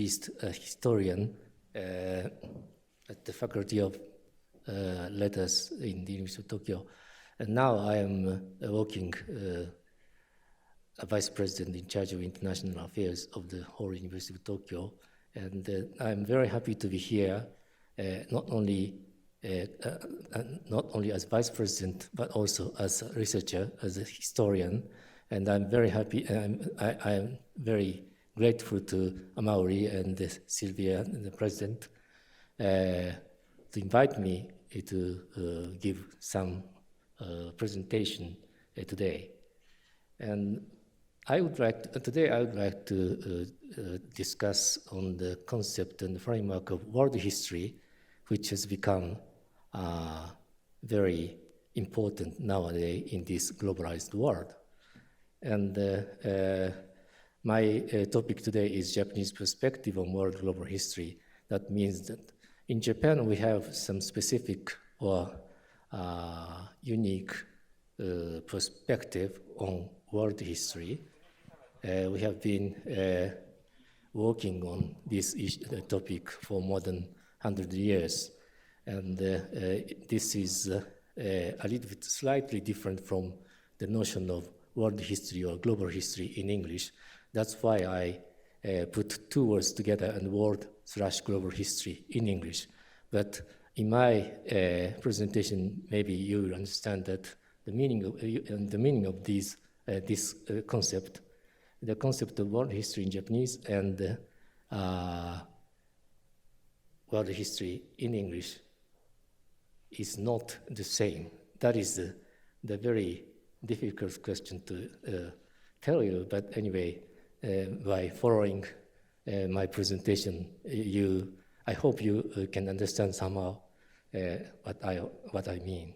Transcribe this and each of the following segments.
PhD historian at the Faculty of Letters in the University of Tokyo. And now I am working a vice president in charge of international affairs of the whole University of Tokyo. And I'm very happy to be here, not only as vice president, but also as a researcher, as a historian. And I'm very happy, I'm very grateful to Amaury and Sylvia, and the president, to invite me to give some presentation today. And today I would like to discuss on the concept and the framework of world history, which has become very important nowadays in this globalized world. And my topic today is Japanese perspective on world global history. That means that in Japan we have some specific or unique perspective on world history. We have been working on this topic for more than 100 years. And this is a little bit slightly different from the notion of world history or global history in English. That's why I put two words together, and world/global history in English. But in my presentation, maybe you will understand that the meaning of this concept, the concept of world history in Japanese and world history in English is not the same. That is the very difficult question to tell you. But anyway, by following my presentation, I hope you can understand somehow what I mean.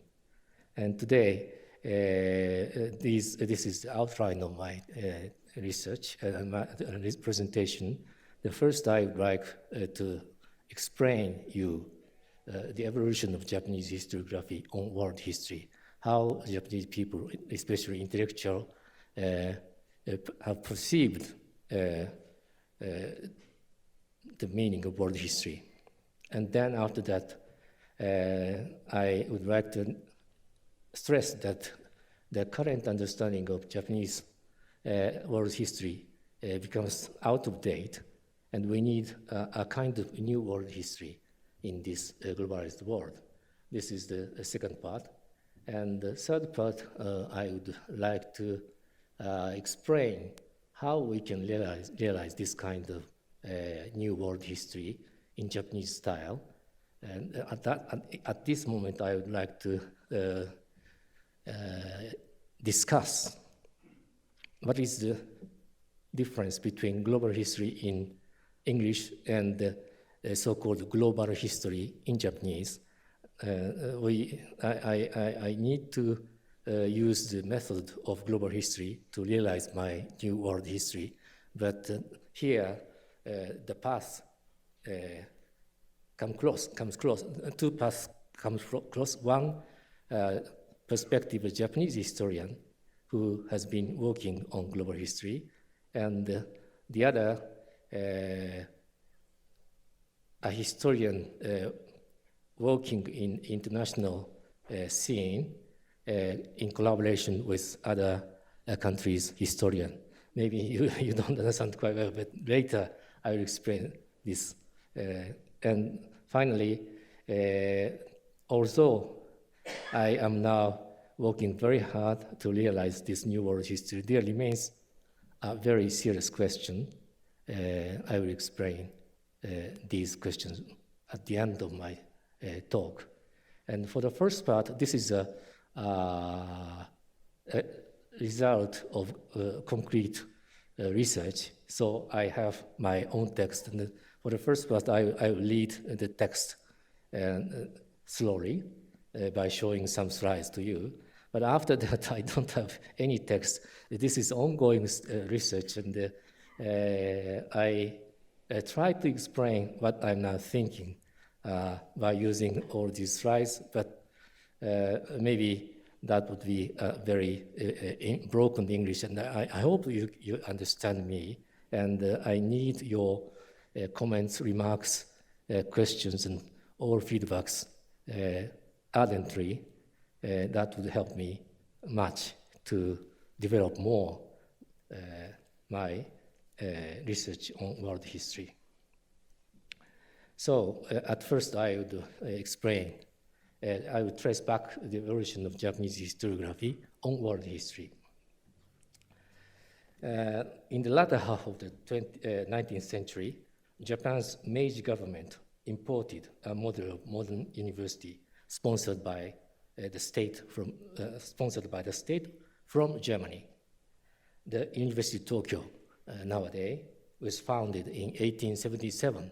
And today, this is the outline of my research and this presentation. The first, I would like to explain you the evolution of Japanese historiography on world history, how Japanese people, especially intellectual, have perceived the meaning of world history. And then after that, I would like to stress that the current understanding of Japanese world history becomes out of date, and we need a kind of new world history in this globalized world. This is the second part. And the third part, I would like to explain how we can realize this kind of new world history in Japanese style. And at this moment, I would like to discuss what is the difference between global history in English and so-called global history in Japanese. I need to use the method of global history to realize my new world history. But here, the path comes close. Two paths come close. One perspective, a Japanese historian who has been working on global history, and the other, a historian working in international scene in collaboration with other countries' historian. Maybe you don't understand quite well, but later I will explain this. And finally, although I am now working very hard to realize this new world history, there remains a very serious question. I will explain these questions at the end of my talk. And for the first part, this is a result of concrete research. So I have my own text. And for the first part, I will read the text slowly by showing some slides to you. But after that, I don't have any text. This is ongoing research, and I try to explain what I'm now thinking by using all these slides, but maybe that would be very broken English, and I hope you understand me, and I need your comments, remarks, questions, and all feedbacks ardently. That would help me much to develop more my research on world history. So at first I would explain, I would trace back the evolution of Japanese historiography on world history. In the latter half of the 19th century, Japan's Meiji government imported a model of modern university sponsored by the state from Germany. The University of Tokyo nowadays was founded in 1877,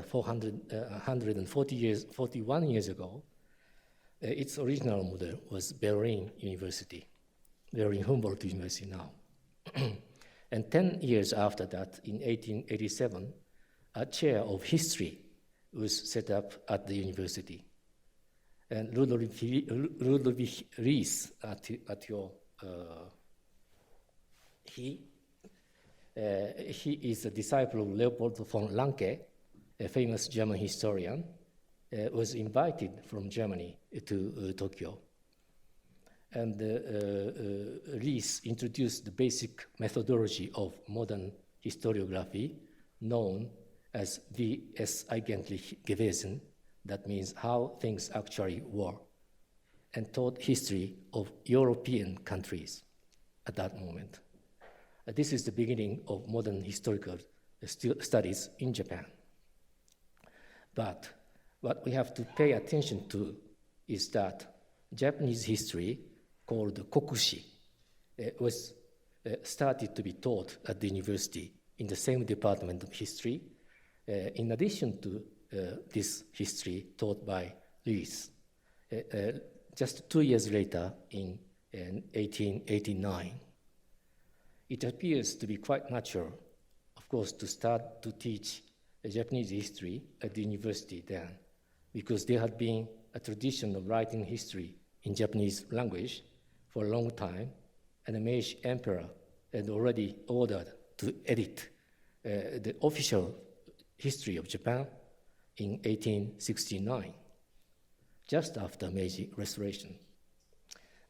41 years ago. Its original model was Berlin Humboldt University now. And 10 years after that, in 1887, a chair of history was set up at the university. And Ludwig Ries, he is a disciple of Leopold von Ranke, a famous German historian, was invited from Germany to Tokyo. And Ries introduced the basic methodology of modern historiography known as wie es eigentlich gewesen, that means how things actually were, and taught history of European countries at that moment. This is the beginning of modern historical studies in Japan. But what we have to pay attention to is that Japanese history, called Kokushi, was started to be taught at the university in the same department of history, in addition to this history taught by Ries. Just 2 years later, in 1889, it appears to be quite natural, of course, to start to teach Japanese history at the university then, because there had been a tradition of writing history in Japanese language for a long time, and the Meiji emperor had already ordered to edit the official history of Japan in 1869, just after Meiji Restoration.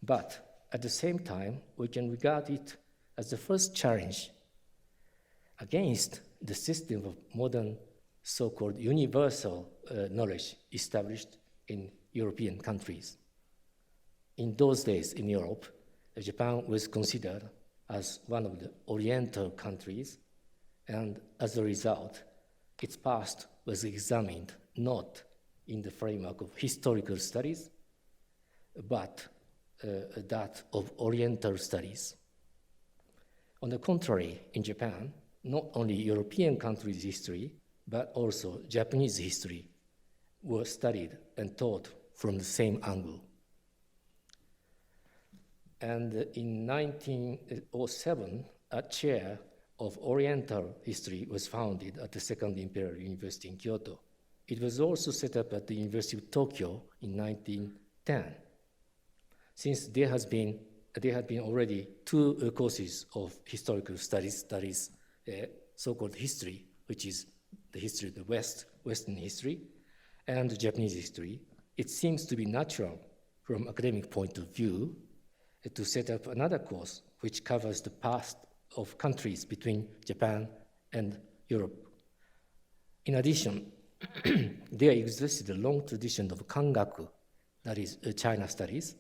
But at the same time, we can regard it as the first challenge against the system of modern so-called universal knowledge established in European countries. In those days in Europe, Japan was considered as one of the Oriental countries, and as a result, its past was examined not in the framework of historical studies, but that of Oriental studies. On the contrary, in Japan, not only European countries' history, but also Japanese history were studied and taught from the same angle. And in 1907, a chair of Oriental history was founded at the Second Imperial University in Kyoto. It was also set up at the University of Tokyo in 1910. Since there had been already 2 courses of historical studies, that is so-called history, which is the history of the Western history, and Japanese history, it seems to be natural from academic point of view to set up another course which covers the past of countries between Japan and Europe. In addition, there existed a long tradition of kangaku, that is China studies,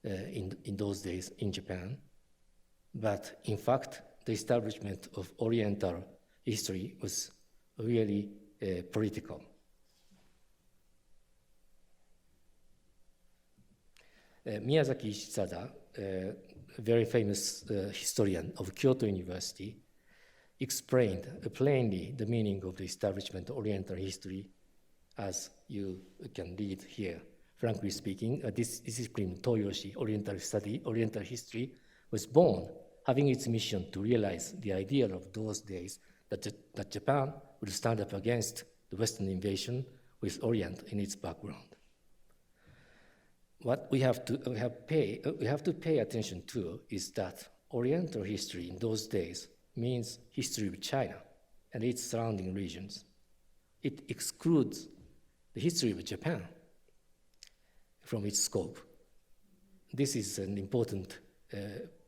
in those days in Japan. But in fact, the establishment of Oriental history was really political. Miyazaki Ishizada, a very famous historian of Kyoto University, explained plainly the meaning of the establishment of Oriental history as you can read here. Frankly speaking, this discipline, Toyoshi, Oriental study, Oriental history, was born having its mission to realize the ideal of those days that Japan would stand up against the Western invasion with Orient in its background. What we have to pay attention to is that Oriental history in those days means history of China, and its surrounding regions. It excludes the history of Japan from its scope. This is an important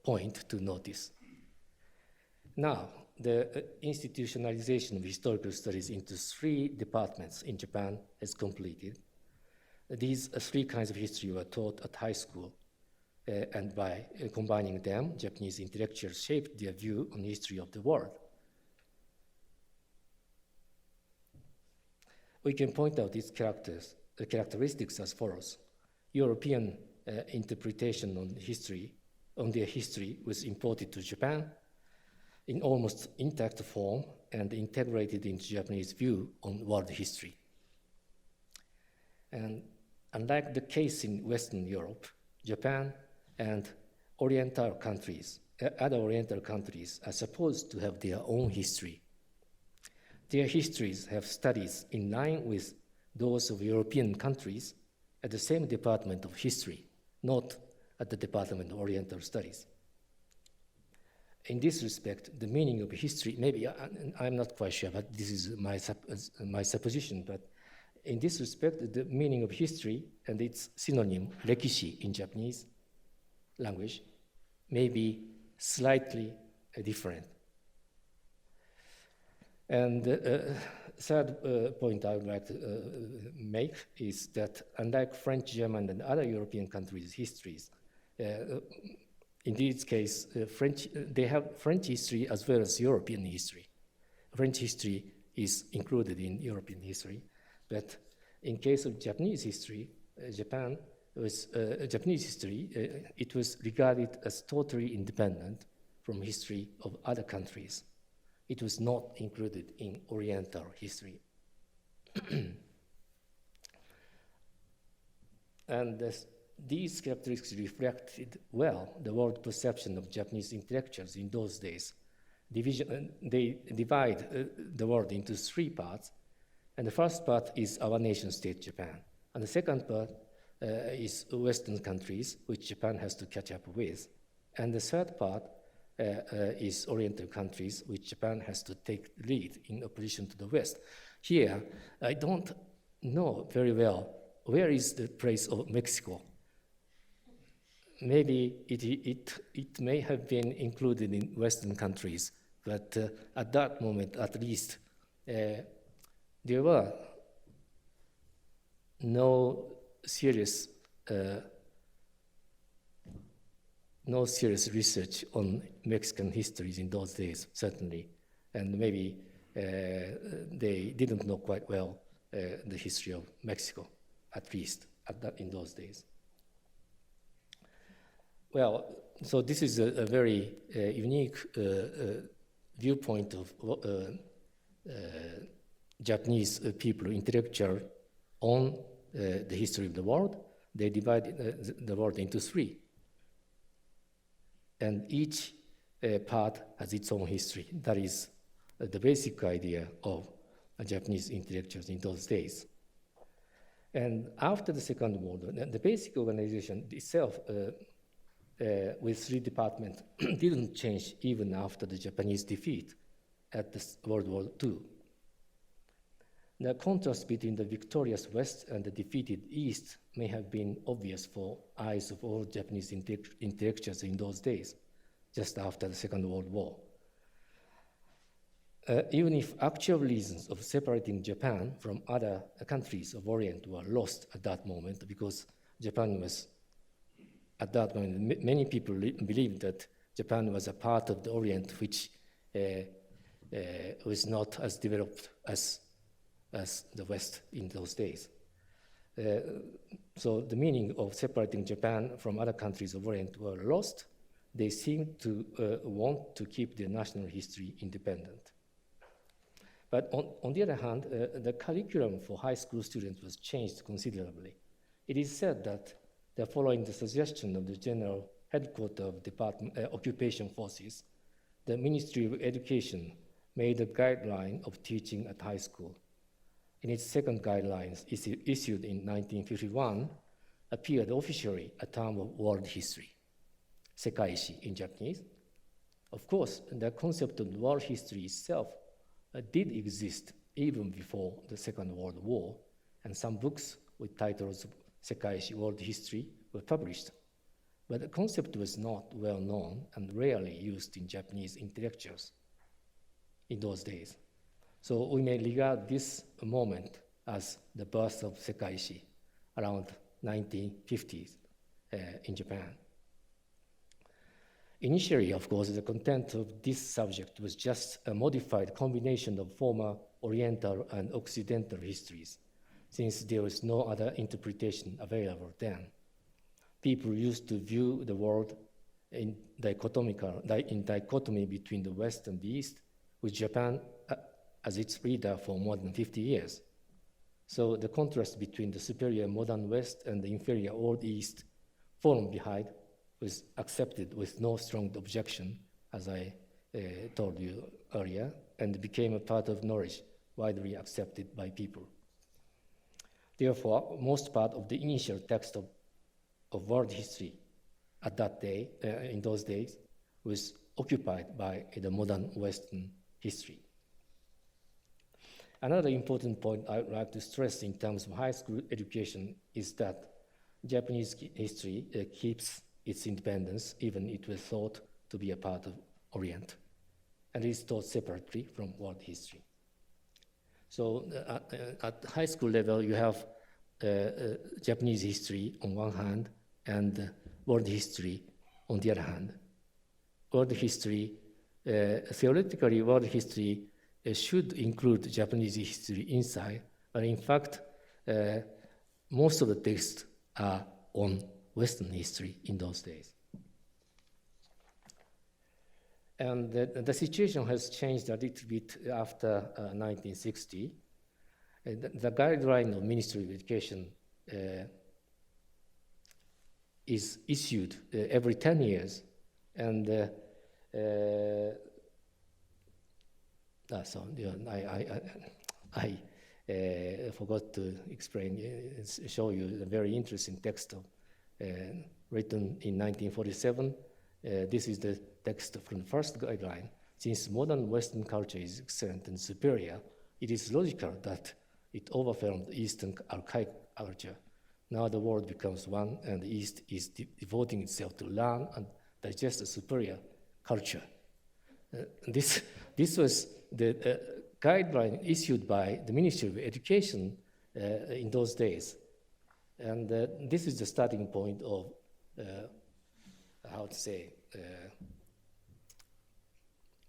point to notice. Now, the institutionalization of historical studies into 3 departments in Japan is completed. These 3 kinds of history were taught at high school, and by combining them, Japanese intellectuals shaped their view on the history of the world. We can point out its characteristics as follows. European interpretation on their history was imported to Japan in almost intact form and integrated into Japanese view on world history. And unlike the case in Western Europe, Japan and other Oriental countries are supposed to have their own history. Their histories have studies in line with those of European countries at the same Department of History, not at the Department of Oriental Studies. In this respect, the meaning of history, maybe I'm not quite sure, but this is my supposition, but in this respect, the meaning of history and its synonym, rekishi in Japanese language, may be slightly different. And the third point I would like to make is that unlike French, German, and other European countries' histories, in this case, they have French history as well as European history. French history is included in European history, but in case of Japanese history, Japanese history, it was regarded as totally independent from history of other countries. It was not included in Oriental history. And these characteristics reflected well the world perception of Japanese intellectuals in those days. They divide the world into 3 parts, and the first part is our nation state, Japan. And the second part is Western countries, which Japan has to catch up with. And the third part is Oriental countries, which Japan has to take lead in opposition to the West. Here, I don't know very well where is the place of Mexico. Maybe it may have been included in Western countries, but at that moment, at least, there were no serious research on Mexican histories in those days, certainly. And maybe they didn't know quite well the history of Mexico, at least in those days. Well, so this is a very unique viewpoint of Japanese people, intellectual, on the history of the world. They divide the world into 3. And each part has its own history. That is the basic idea of Japanese intellectuals in those days. And after the Second World War, the basic organization itself with 3 departments didn't change even after the Japanese defeat at the World War II. The contrast between the victorious West and the defeated East may have been obvious for eyes of all Japanese intellectuals in those days, just after the Second World War. Even if actual reasons of separating Japan from other countries of Orient were lost at that moment, because Japan was, at that moment, many people believed that Japan was a part of the Orient which was not as developed as the West in those days. So the meaning of separating Japan from other countries of Orient were lost. They seemed to want to keep their national history independent. But on the other hand, the curriculum for high school students was changed considerably. It is said that following the suggestion of the General Headquarters of Occupation Forces, the Ministry of Education made a guideline of teaching at high school. In its second guidelines, issued in 1951, appeared officially a term of world history, sekaishi in Japanese. Of course, the concept of world history itself did exist even before the Second World War, and some books with titles Sekaishi World History were published. But the concept was not well known and rarely used in Japanese intellectuals in those days. So we may regard this moment as the birth of Sekaishi around 1950s in Japan. Initially, of course, the content of this subject was just a modified combination of former Oriental and Occidental histories, since there was no other interpretation available then. People used to view the world in dichotomy between the West and the East, with Japan as its leader for more than 50 years. So the contrast between the superior modern West and the inferior Old East fallen behind was accepted with no strong objection, as I told you earlier, and became a part of knowledge widely accepted by people. Therefore, most part of the initial text of world history at that day, in those days, was occupied by the modern Western history. Another important point I would like to stress in terms of high school education is that Japanese history keeps its independence, even it was thought to be a part of Orient, and is taught separately from world history. So at high school level, you have Japanese history on one hand and world history on the other hand. World history, theoretically, world history should include Japanese history inside, but in fact, most of the texts are on Western history in those days. And the situation has changed a little bit after 1960. The guideline of Ministry of Education is issued every 10 years, and I forgot to show you a very interesting text written in 1947. This is the text from the first guideline. Since modern Western culture is excellent and superior, it is logical that it overwhelmed Eastern archaic culture. Now the world becomes one, and the East is devoting itself to learn and digest a superior culture. This was the guideline issued by the Ministry of Education in those days. And this is the starting point of,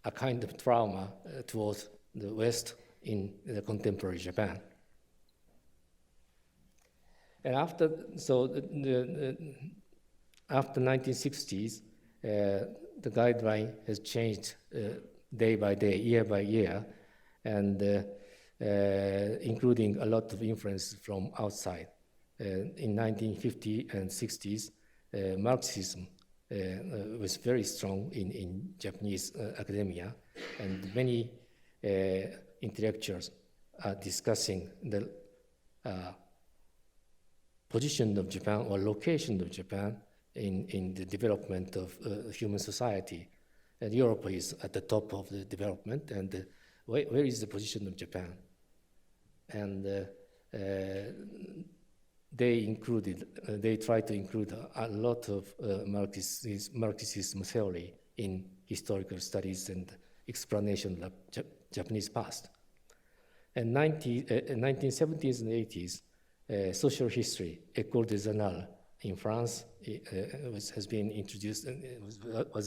a kind of trauma towards the West in the contemporary Japan. And after 1960s, the guideline has changed day by day, year by year, and including a lot of influence from outside. In 1950 and 60s, Marxism was very strong in Japanese academia, and many intellectuals are discussing the position of Japan or location of Japan in the development of human society. And Europe is at the top of the development, and where is the position of Japan? And they tried to include a lot of Marxism theory in historical studies and explanation of Japanese past. In 1970s and 80s, social history, École des Annales in France, was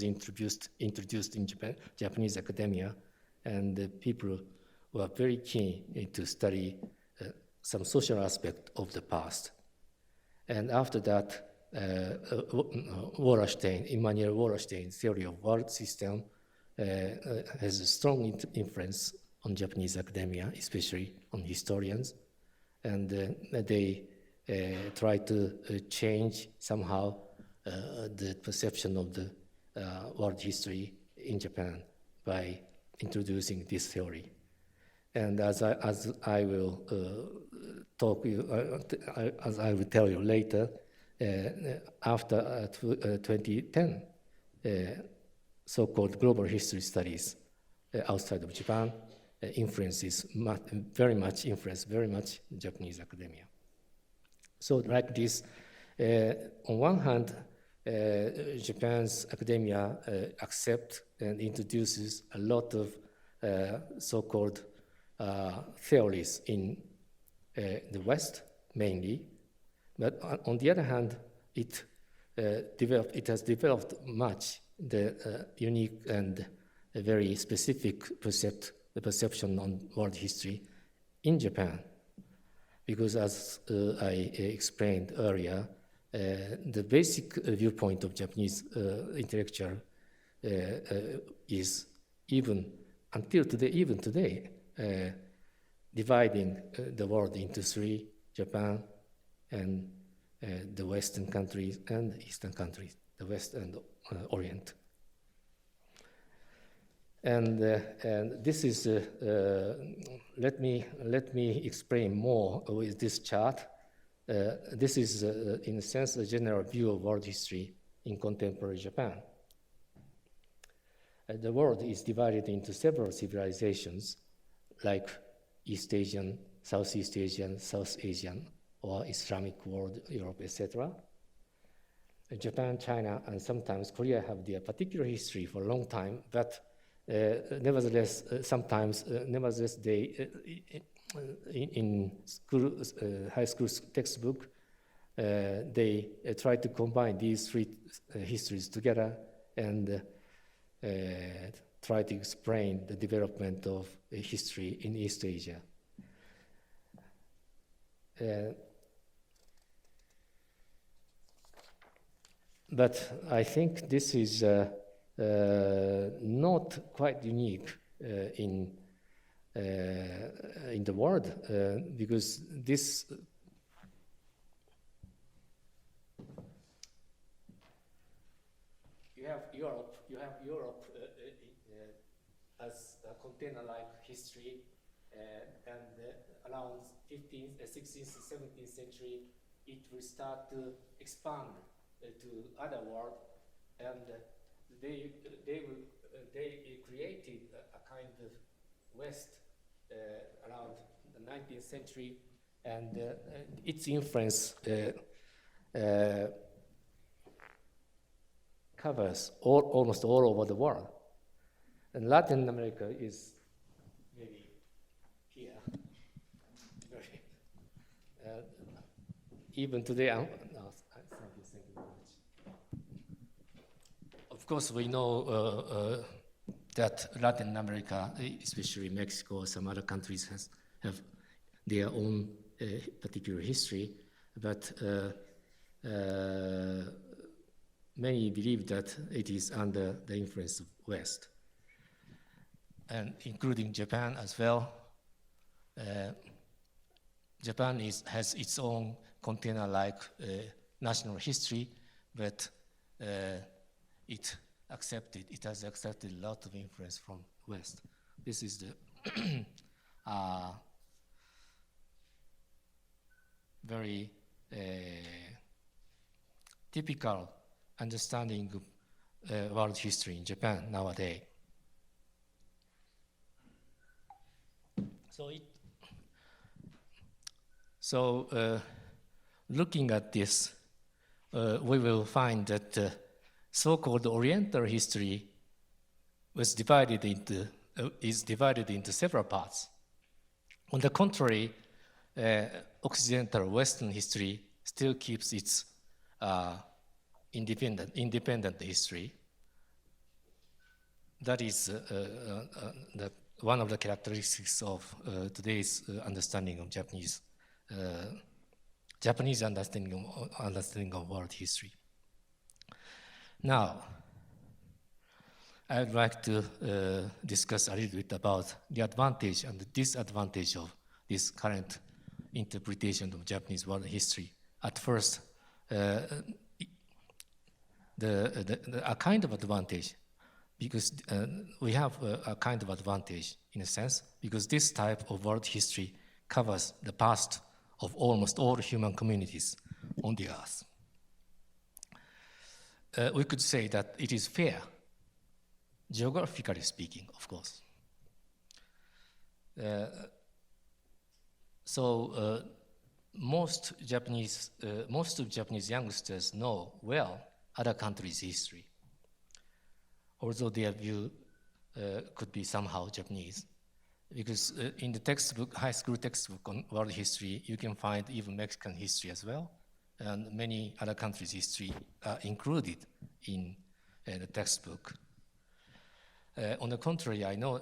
introduced in Japanese academia, and people were very keen to study some social aspect of the past. And after that, Immanuel Wallerstein's theory of world system has a strong influence on Japanese academia, especially on historians. And they try to change somehow the perception of the world history in Japan by introducing this theory. And as I will tell you later, after 2010, so-called global history studies outside of Japan influences, very much Japanese academia. So like this, on one hand, Japan's academia accepts and introduces a lot of so-called theories in the West, mainly. But on the other hand, it has developed much the unique and very specific perception on world history in Japan. Because as I explained earlier, the basic viewpoint of Japanese intellectual is even today, dividing the world into three: Japan and the Western countries and Eastern countries, the West and Orient. And this is, let me explain more with this chart. This is, in a sense, a general view of world history in contemporary Japan. The world is divided into several civilizations, like East Asian, Southeast Asian, South Asian, or Islamic world, Europe, etc. Japan, China, and sometimes Korea have their particular history for a long time, but nevertheless, they, in school, high school textbook, they try to combine these three histories together and try to explain the development of history in East Asia. But I think this is not quite unique in the world, because this you have Europe as a container-like history, and around 15th, 16th, 17th century, it will start to expand to other world, and they created a kind of West around the 19th century, and its influence covers almost all over the world. And Latin America is maybe here. Even today, thank you very much. Of course, we know that Latin America, especially Mexico, some other countries have their own particular history, but many believe that it is under the influence of West, and including Japan as well. Japan has its own container-like national history, but it has accepted a lot of influence from West. This is the very typical understanding of world history in Japan nowadays. So looking at this, we will find that so-called Oriental history is divided into several parts. On the contrary, Occidental Western history still keeps its independent history. That is one of the characteristics of today's understanding of Japanese understanding of world history. Now, I would like to discuss a little bit about the advantage and the disadvantage of this current interpretation of Japanese world history. At first, a kind of advantage, because we have a kind of advantage in a sense, because this type of world history covers the past of almost all human communities on the earth. We could say that it is fair, geographically speaking, of course. Most of Japanese youngsters know well other countries' history, although their view could be somehow Japanese. Because in the textbook, high school textbook on world history, you can find even Mexican history as well, and many other countries' history are included in the textbook. On the contrary, I know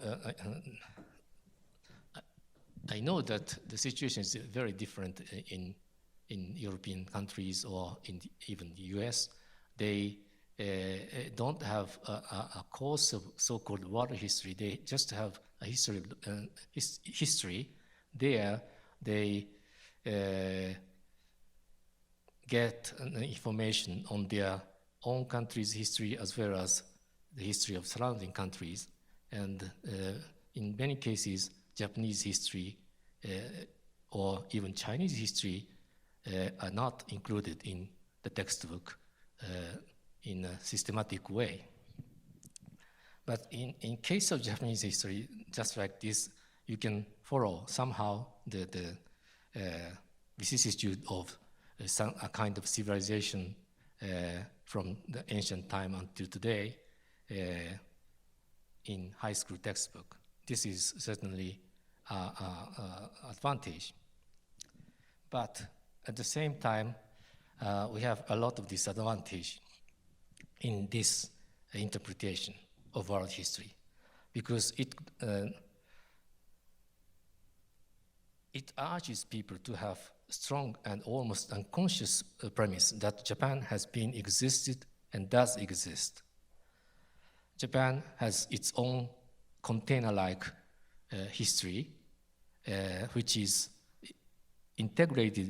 that the situation is very different in European countries or even the US. They don't have a course of so-called world history. They just have a history. There, they get information on their own country's history as well as the history of surrounding countries. And in many cases, Japanese history or even Chinese history are not included in the textbook in a systematic way. But in case of Japanese history, just like this, you can follow somehow the vicissitude of a kind of civilization from the ancient time until today in high school textbook. This is certainly an advantage. But at the same time, we have a lot of disadvantage in this interpretation of world history, because it urges people to have strong and almost unconscious premise that Japan has been existed and does exist. Japan has its own container-like history, which is integrated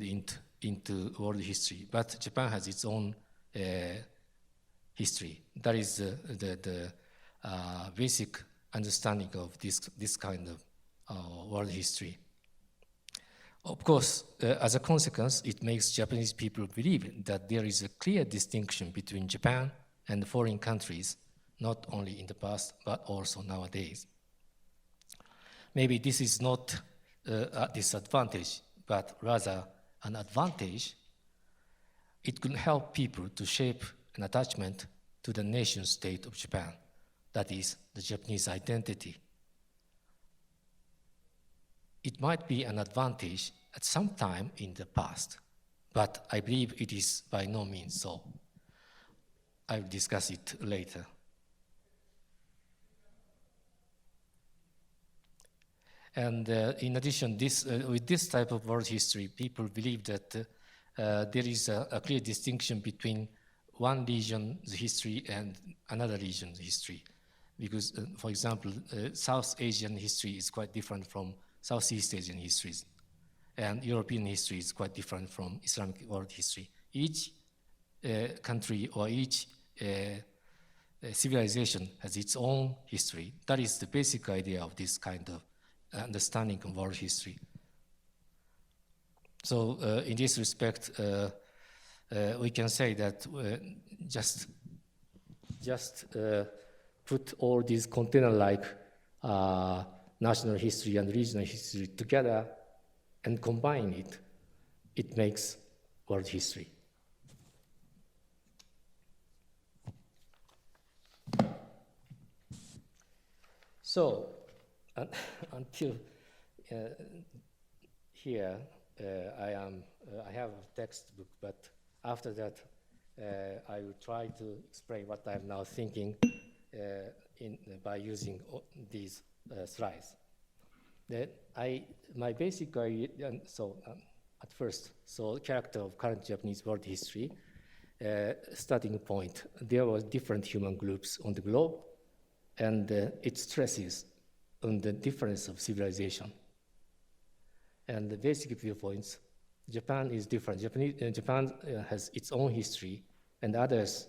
into world history, but Japan has its own history. That is the basic understanding of this kind of world history. Of course, as a consequence, it makes Japanese people believe that there is a clear distinction between Japan and foreign countries, not only in the past, but also nowadays. Maybe this is not a disadvantage, but rather an advantage. It could help people to shape an attachment to the nation state of Japan, that is, the Japanese identity. It might be an advantage at some time in the past, but I believe it is by no means so. I will discuss it later. And in addition, with this type of world history, people believe that there is a clear distinction between one region's history and another region's history. Because, for example, South Asian history is quite different from Southeast Asian histories, and European history is quite different from Islamic world history. Each country or each civilization has its own history. That is the basic idea of this kind of understanding of world history. So in this respect, we can say that just put all these container-like national history and regional history together and combine it, it makes world history. So until here, I have a textbook, but after that, I will try to explain what I'm now thinking by using these slides. My basic idea, at first, character of current Japanese world history, starting point, there were different human groups on the globe, and it stresses on the difference of civilization. And the basic viewpoints, Japan is different. Japan has its own history, and others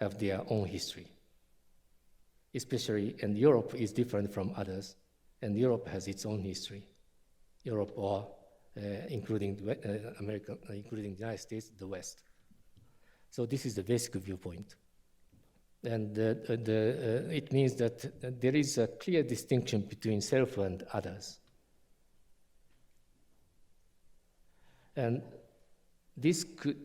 have their own history. Especially, and Europe is different from others, and Europe has its own history. Europe, or including America, including the United States, the West. So this is the basic viewpoint. And it means that there is a clear distinction between self and others. And this could,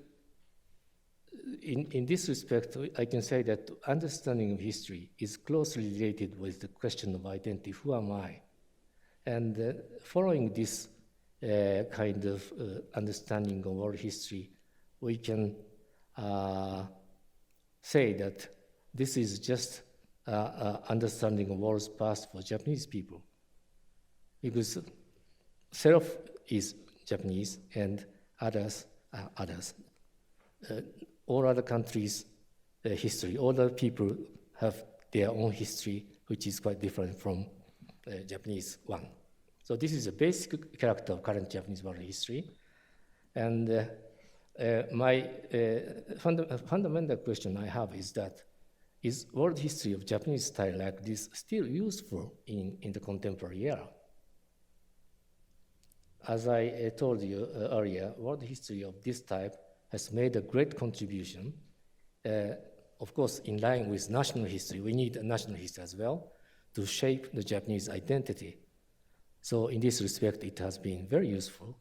in this respect, I can say that understanding of history is closely related with the question of identity, who am I? And following this kind of understanding of world history, we can say that this is just understanding of world's past for Japanese people. Because self is Japanese and others are others. All other countries' history, all other people have their own history, which is quite different from Japanese one. So this is a basic character of current Japanese world history. And my fundamental question I have is that, is world history of Japanese style like this still useful in the contemporary era? As I told you earlier, world history of this type has made a great contribution. Of course, in line with national history, we need a national history as well to shape the Japanese identity. So in this respect, it has been very useful.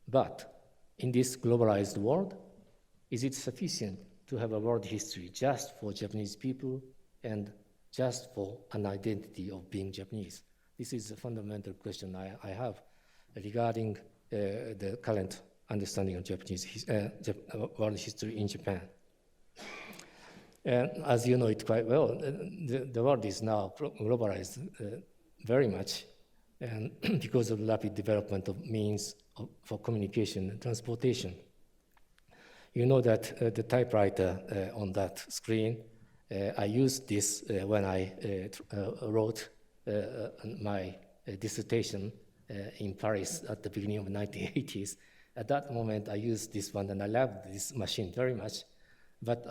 But in this globalized world, is it sufficient to have a world history just for Japanese people and just for an identity of being Japanese? This is a fundamental question I have regarding the current understanding of Japanese world history in Japan. And as you know it quite well, the world is now globalized very much, and because of rapid development of means for communication and transportation. You know that the typewriter on that screen, I used this when I wrote my dissertation in Paris at the beginning of the 1980s. At that moment, I used this one, and I loved this machine very much. But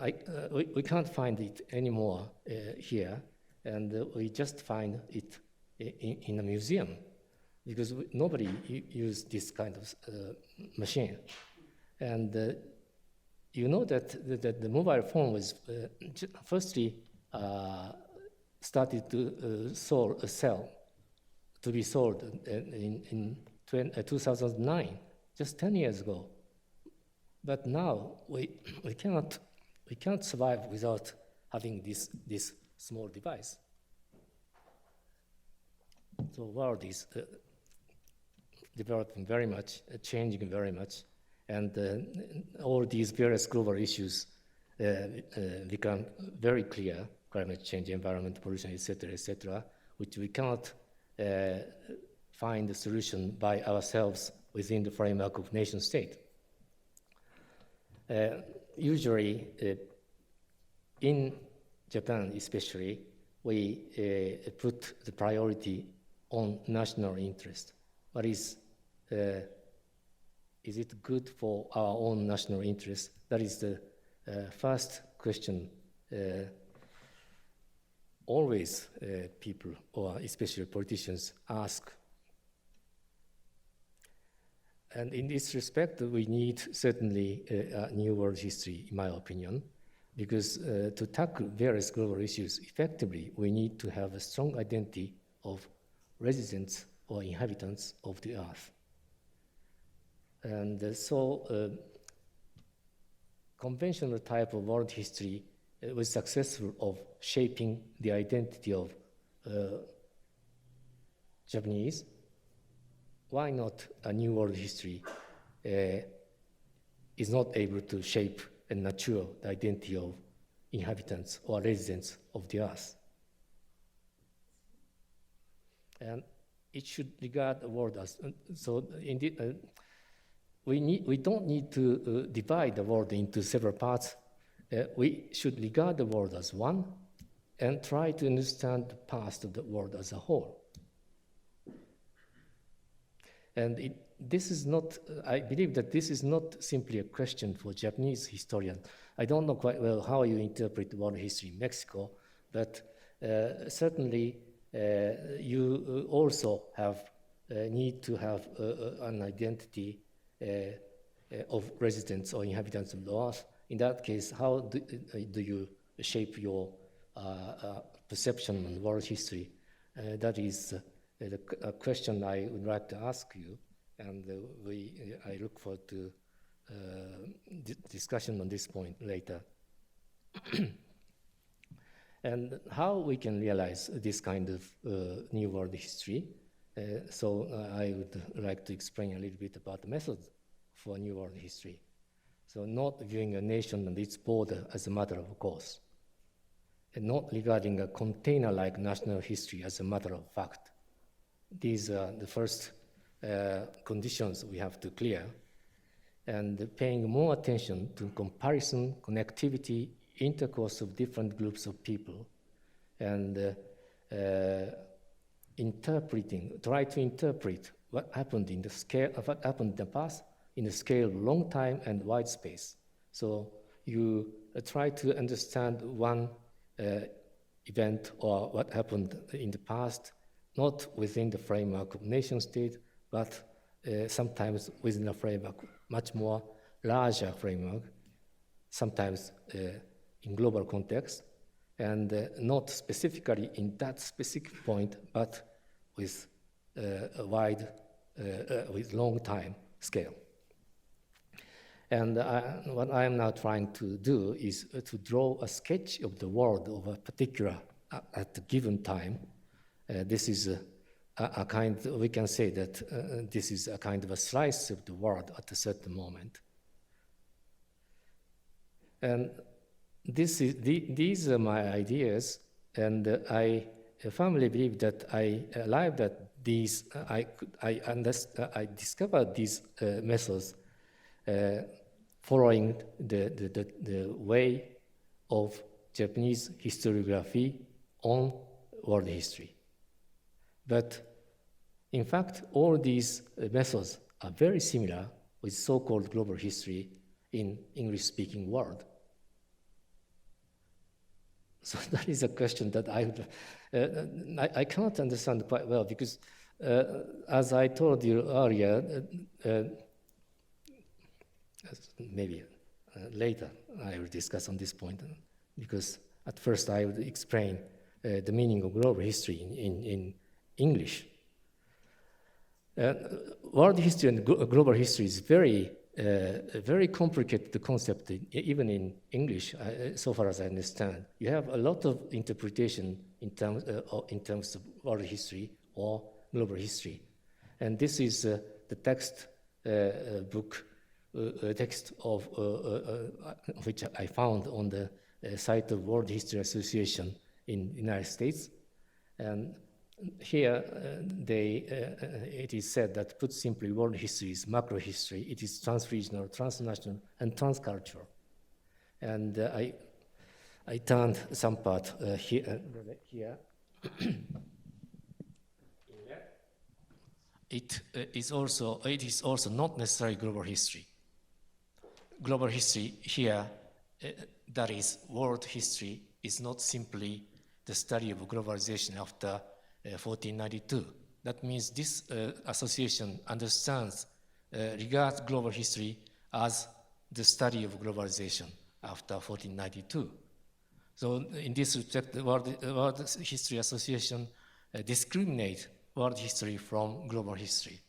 we can't find it anymore here, and we just find it in a museum, because nobody used this kind of machine. And you know that the mobile phone was firstly started to sell, to be sold in 2009, just 10 years ago. But now we can't survive without having this small device. So the world is developing very much, changing very much, and all these various global issues become very clear: climate change, environment, pollution, etc., which we cannot find a solution by ourselves within the framework of nation state. Usually, in Japan especially, we put the priority on national interest. But is it good for our own national interest? That is the first question always people, or especially politicians, ask. And in this respect, we need certainly a new world history, in my opinion, because to tackle various global issues effectively, we need to have a strong identity of residents or inhabitants of the earth. And so conventional type of world history was successful of shaping the identity of Japanese. Why not a new world history is not able to shape and nurture the identity of inhabitants or residents of the earth? And it should regard the world as, so indeed, we don't need to divide the world into several parts. We should regard the world as one and try to understand the past of the world as a whole. And this is not, I believe that this is not simply a question for Japanese historians. I don't know quite well how you interpret world history in Mexico, but certainly you also have need to have an identity of residents or inhabitants of the earth. In that case, how do you shape your perception on world history? That is a question I would like to ask you. and I look forward to discussion on this point later. And how we can realize this kind of New World history. So I would like to explain a little bit about the methods for New World history. So not viewing a nation and its border as a matter of course, and not regarding a container-like national history as a matter of fact. These are the first conditions we have to clear, and paying more attention to comparison, connectivity, intercourse of different groups of people, and try to interpret what happened in the scale of what happened in the past in the scale of long time and wide space. So you try to understand one event or what happened in the past, not within the framework of nation state, but sometimes within a framework, much more larger framework, sometimes in global context, and not specifically in that specific point, but with a wide, with long time scale. And what I am now trying to do is to draw a sketch of the world of a particular, at a given time. This is a kind, we can say that this is a kind of a slice of the world at a certain moment. And these are my ideas, and I firmly believe that I arrived at these, I discovered these methods following the way of Japanese historiography on world history. But in fact, all these methods are very similar with so-called global history in English-speaking world. So that is a question that I cannot understand quite well, because as I told you earlier, maybe later I will discuss on this point, because at first I would explain the meaning of global history in English. World history and global history is very complicated concept, even in English, so far as I understand. You have a lot of interpretation in terms of world history or global history. And this is the text text of which I found on the site of World History Association in the United States. And here, it is said that, put simply, world history is macro history. It is transregional, transnational, and transcultural. And I turned some part here. It is also not necessarily global history. Global history here, that is world history, is not simply the study of globalization after 1492. That means this association understands, regards global history as the study of globalization after 1492. So in this respect, the World History Association discriminates world history from global history.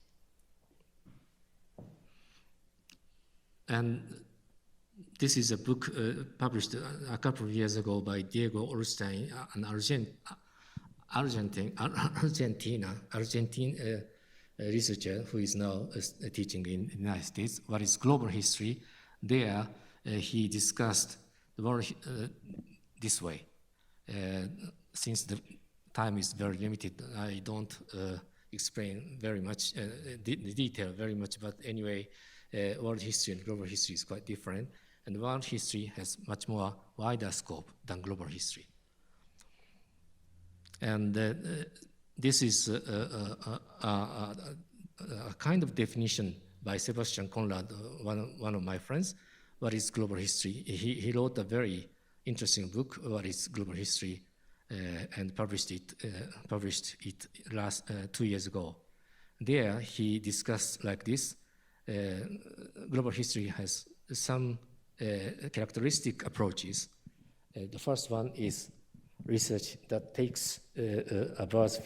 And this is a book published a couple of years ago by Diego Orstein, an Argentine researcher who is now teaching in the United States. What is global history? There, he discussed the world this way. Since the time is very limited, I don't explain very much the detail very much, but anyway, world history and global history is quite different, and world history has much more wider scope than global history. And this is a kind of definition by Sebastian Conrad, one of my friends. What is global history? He wrote a very interesting book, What is Global History, and published it last 2 years ago. There he discussed like this: global history has some characteristic approaches. The first one is research that takes a bird's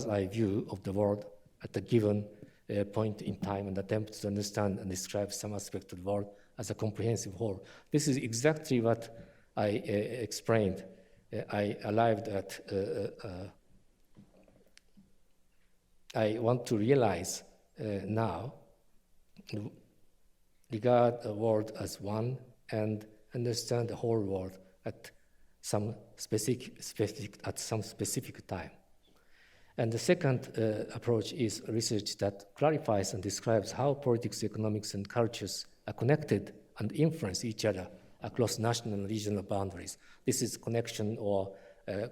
eye view of the world at a given point in time and attempt to understand and describe some aspect of the world as a comprehensive whole. This is exactly what I explained. I arrived at, I want to realize now, regard the world as one and understand the whole world at some specific time. And the second approach is research that clarifies and describes how politics, economics, and cultures are connected and influence each other across national and regional boundaries. This is connection or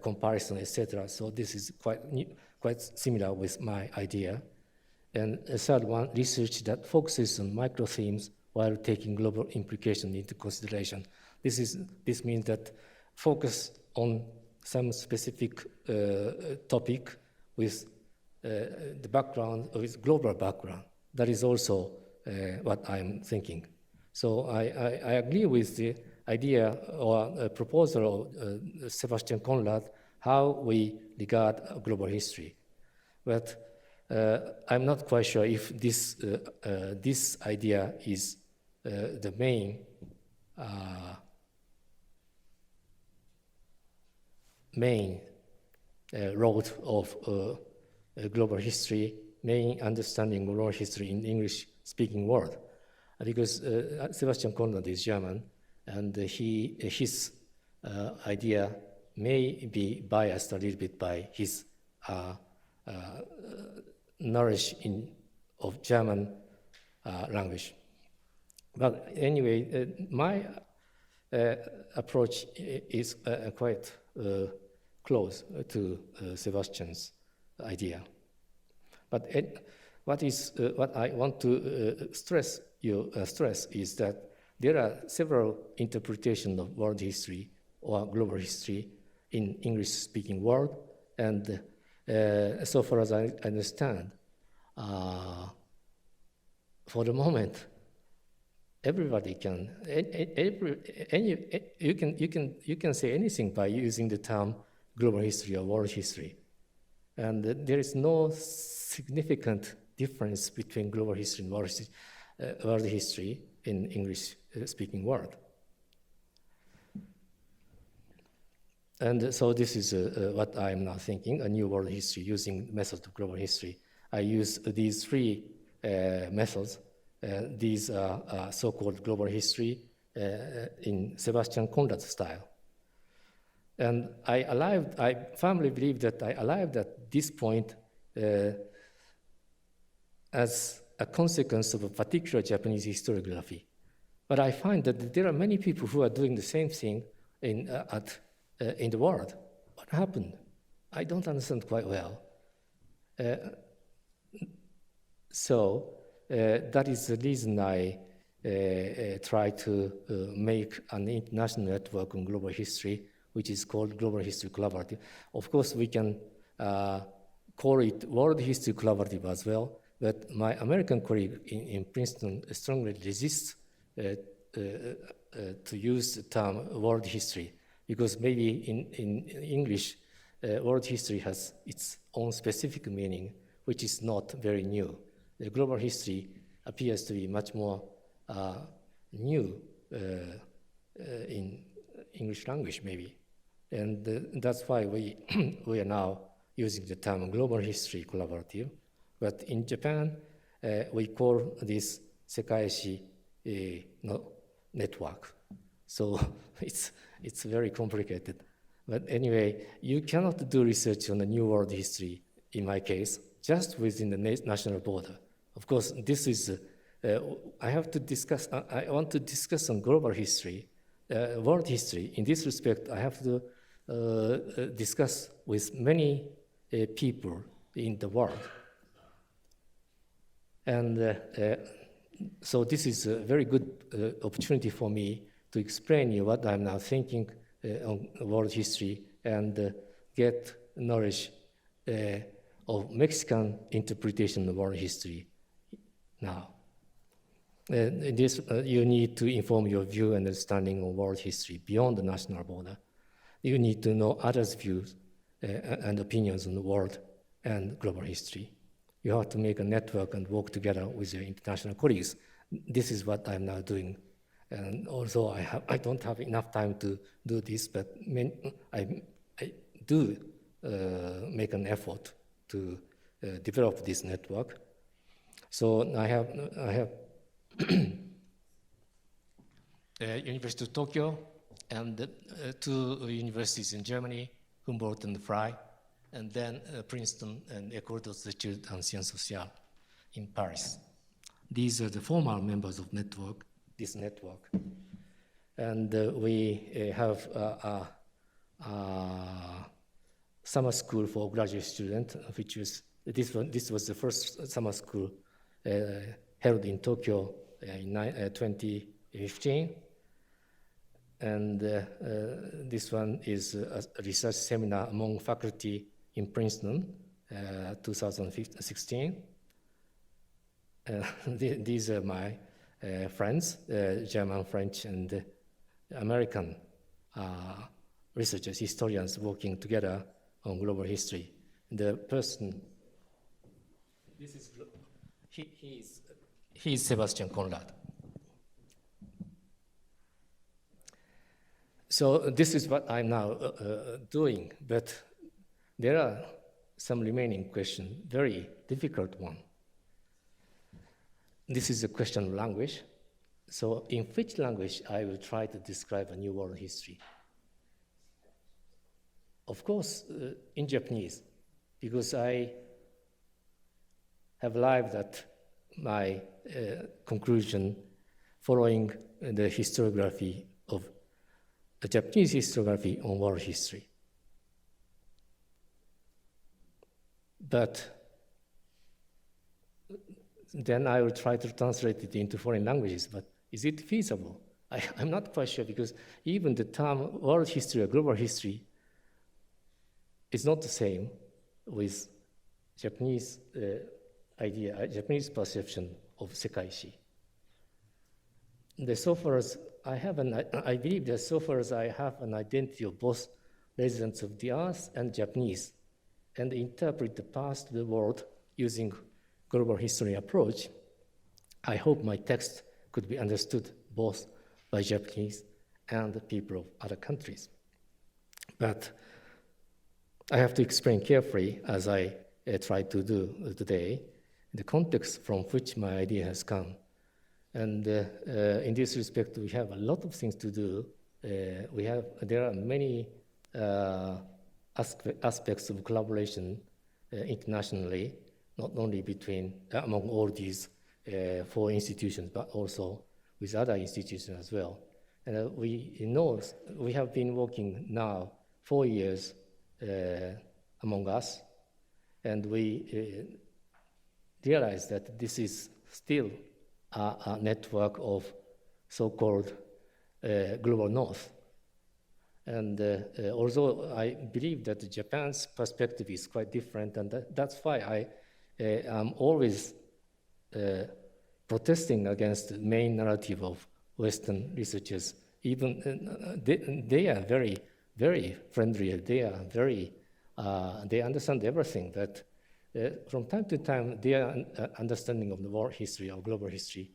comparison, etc. So this is quite similar with my idea. And a third one, research that focuses on micro themes while taking global implication into consideration. This means that focus on some specific topic with the background, with global background. That is also what I'm thinking. So I agree with the idea or proposal of Sebastian Conrad, how we regard global history. But I'm not quite sure if this idea is the main road of global history, main understanding global history in English-speaking world. Because Sebastian Conrad is German, and his idea may be biased a little bit by his knowledge of German language. But anyway, my approach is quite close to Sebastian's idea. But what I want to stress is that there are several interpretations of world history or global history in English-speaking world, and so far as I understand, for the moment, everybody can. You can say anything by using the term global history or world history, and there is no significant difference between global history and world history in English-speaking world. And so this is what I am now thinking, a new world history using methods of global history. I use these three methods. These are so-called global history in Sebastian Conrad's style. And I firmly believe that I arrived at this point as a consequence of a particular Japanese historiography. But I find that there are many people who are doing the same thing in the world. What happened? I don't understand quite well. So that is the reason I try to make an international network on global history, which is called Global History Collaborative. Of course, we can call it World History Collaborative as well, but my American colleague in Princeton strongly resists to use the term world history, because maybe in English, world history has its own specific meaning, which is not very new. The global history appears to be much more new in English language, maybe. And that's why we are now using the term global history collaborative. But in Japan, we call this Sekaishi network. So it's very complicated. But anyway, you cannot do research on the new world history, in my case, just within the national border. Of course, this is, I want to discuss on global history, world history. In this respect, I have to discuss with many people in the world. And so this is a very good opportunity for me to explain you what I'm now thinking on world history and get knowledge of Mexican interpretation of world history now. You need to inform your view and understanding of world history beyond the national border. You need to know others' views and opinions on the world and global history. you have to make a network and work together with your international colleagues. This is what I'm now doing. And although I don't have enough time to do this, but I do make an effort to develop this network. So I have University of Tokyo and 2 universities in Germany, Humboldt and Frey, and then Princeton and École d'Études Anciennes Sociales in Paris. These are the formal members of this network. And we have a summer school for graduate students, which was, this was the first summer school held in Tokyo in 2015. And this one is a research seminar among faculty in Princeton, 2016. These are my friends, German, French, and American researchers, historians working together on global history. The person, this is, he is Sebastian Conrad. So this is what I'm now doing, but there are some remaining questions, very difficult one. This is a question of language. So in which language I will try to describe a new world history? Of course, in Japanese, because I have arrived at my conclusion following the historiography of the Japanese historiography on world history. But then I will try to translate it into foreign languages, but is it feasible? I'm not quite sure, because even the term world history or global history is not the same with Japanese idea, Japanese perception of sekaishi. So far as I believe that so far as I have an identity of both residents of the earth and Japanese, and interpret the past of the world using global history approach, I hope my text could be understood both by Japanese and the people of other countries. But I have to explain carefully, as I try to do today, the context from which my idea has come. And in this respect, we have a lot of things to do. There are many aspects of collaboration internationally, not only among all these 4 institutions, but also with other institutions as well. And we have been working now 4 years among us, and we realize that this is still a network of so-called global north. And although I believe that Japan's perspective is quite different, and that's why I am always protesting against the main narrative of Western researchers. Even they are very, very friendly. They are very, they understand everything. But from time to time, their understanding of the world history or global history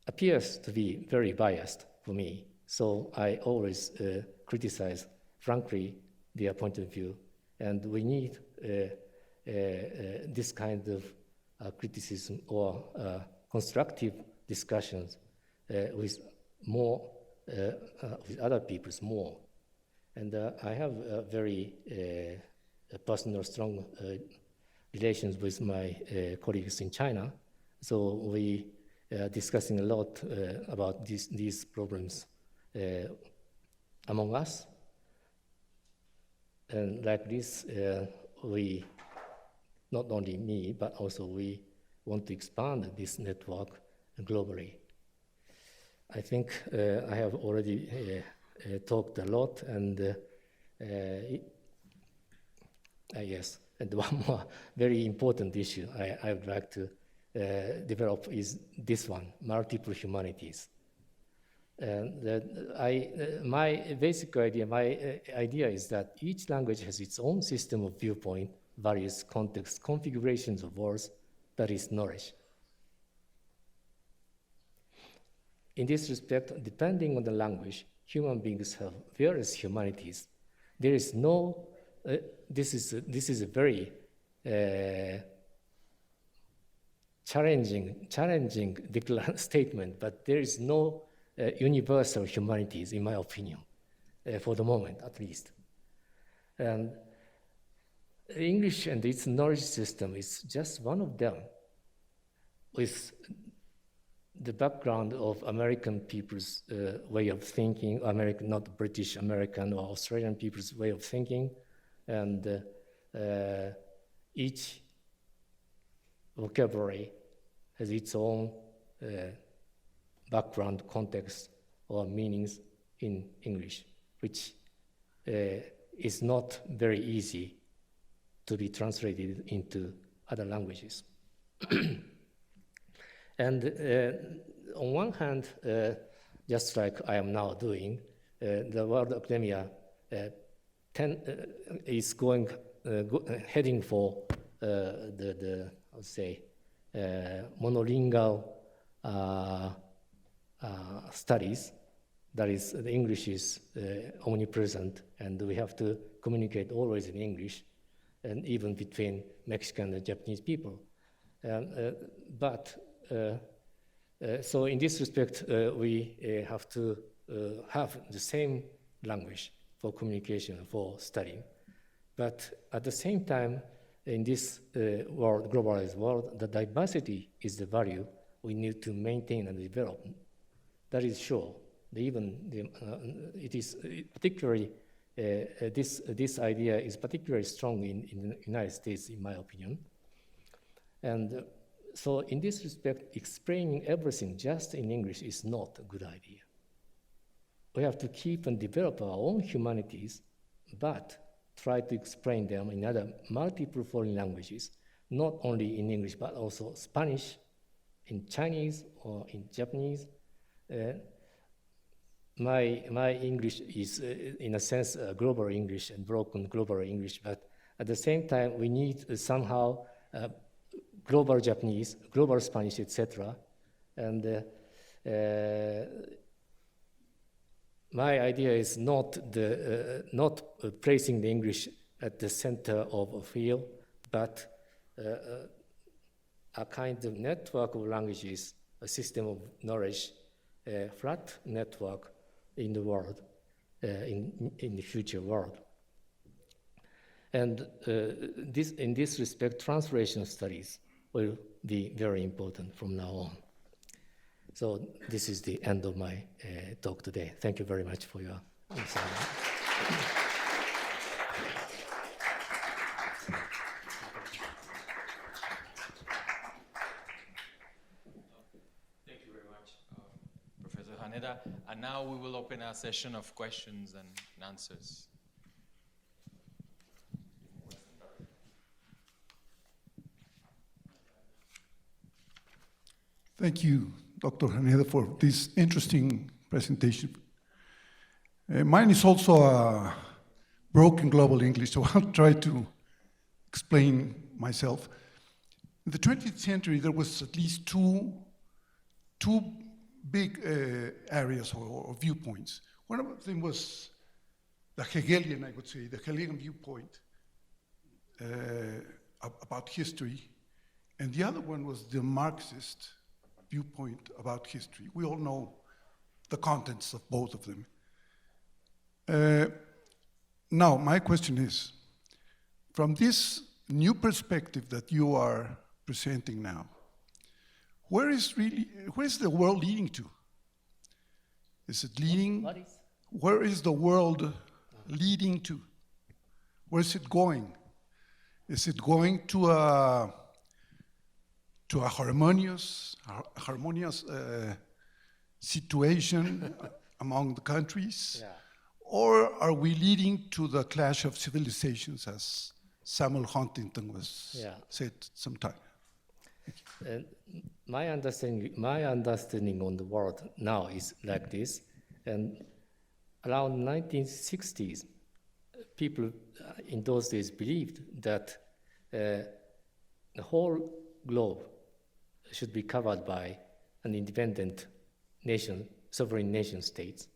appears to be very biased for me. So I always criticize, frankly, their point of view. And we need this kind of criticism or constructive discussions with other peoples more. And I have very personal, strong relations with my colleagues in China. So we are discussing a lot about these problems among us. And like this, we, not only me, but also we want to expand this network globally. I think I have already talked a lot, and yes, and one more very important issue I would like to develop is this one, multiple humanities. My basic idea, my idea is that each language has its own system of viewpoint various contexts, configurations of words, that is knowledge. In this respect, depending on the language, human beings have various humanities. There is no, this is a very challenging statement, but there is no universal humanities, in my opinion, for the moment, at least. And English and its knowledge system is just one of them, with the background of American people's way of thinking, not British, American or Australian people's way of thinking, and each vocabulary has its own background, context, or meanings in English, which is not very easy to be translated into other languages. And on one hand, just like I am now doing, the world academia is heading for I would say, monolingual studies. That is, the English is omnipresent, and we have to communicate always in English, and even between Mexican and Japanese people. So in this respect, we have to have the same language for communication, for studying. But at the same time, in this world, globalized world, the diversity is the value we need to maintain and develop. That is sure. It is particularly, this idea is particularly strong in the United States, in my opinion. And so in this respect, explaining everything just in English is not a good idea. We have to keep and develop our own humanities, but try to explain them in other multiple foreign languages, not only in English, but also Spanish, in Chinese, or in Japanese. My English is, in a sense, global English and broken global English, but at the same time, we need somehow global Japanese, global Spanish, etc. And my idea is not placing the English at the center of a field, but a kind of network of languages, a system of knowledge, a flat network in the world, in the future world. And in this respect, translation studies will be very important from now on. So this is the end of my talk today. Thank you very much for your insight. Thank you very much, Professor Haneda. And now we will open a session of questions and answers. Thank you, Dr. Haneda, for this interesting presentation. Mine is also a broken global English, so I'll try to explain myself. In the 20th century, there was at least two big areas or viewpoints. One of them was the Hegelian, I would say, the Hegelian viewpoint about history, and the other one was the Marxist viewpoint about history. We all know the contents of both of them. Now, my question is, from this new perspective that you are presenting now, where is the world leading to? Is it leading? Where is the world leading to? Where is it going? Is it going to a harmonious situation among the countries? Yeah. Or are we leading to the clash of civilizations, as Samuel Huntington said sometime? My understanding on the world now is like this, and around 1960s, people in those days believed that the whole globe should be covered by an independent nation, sovereign nation states.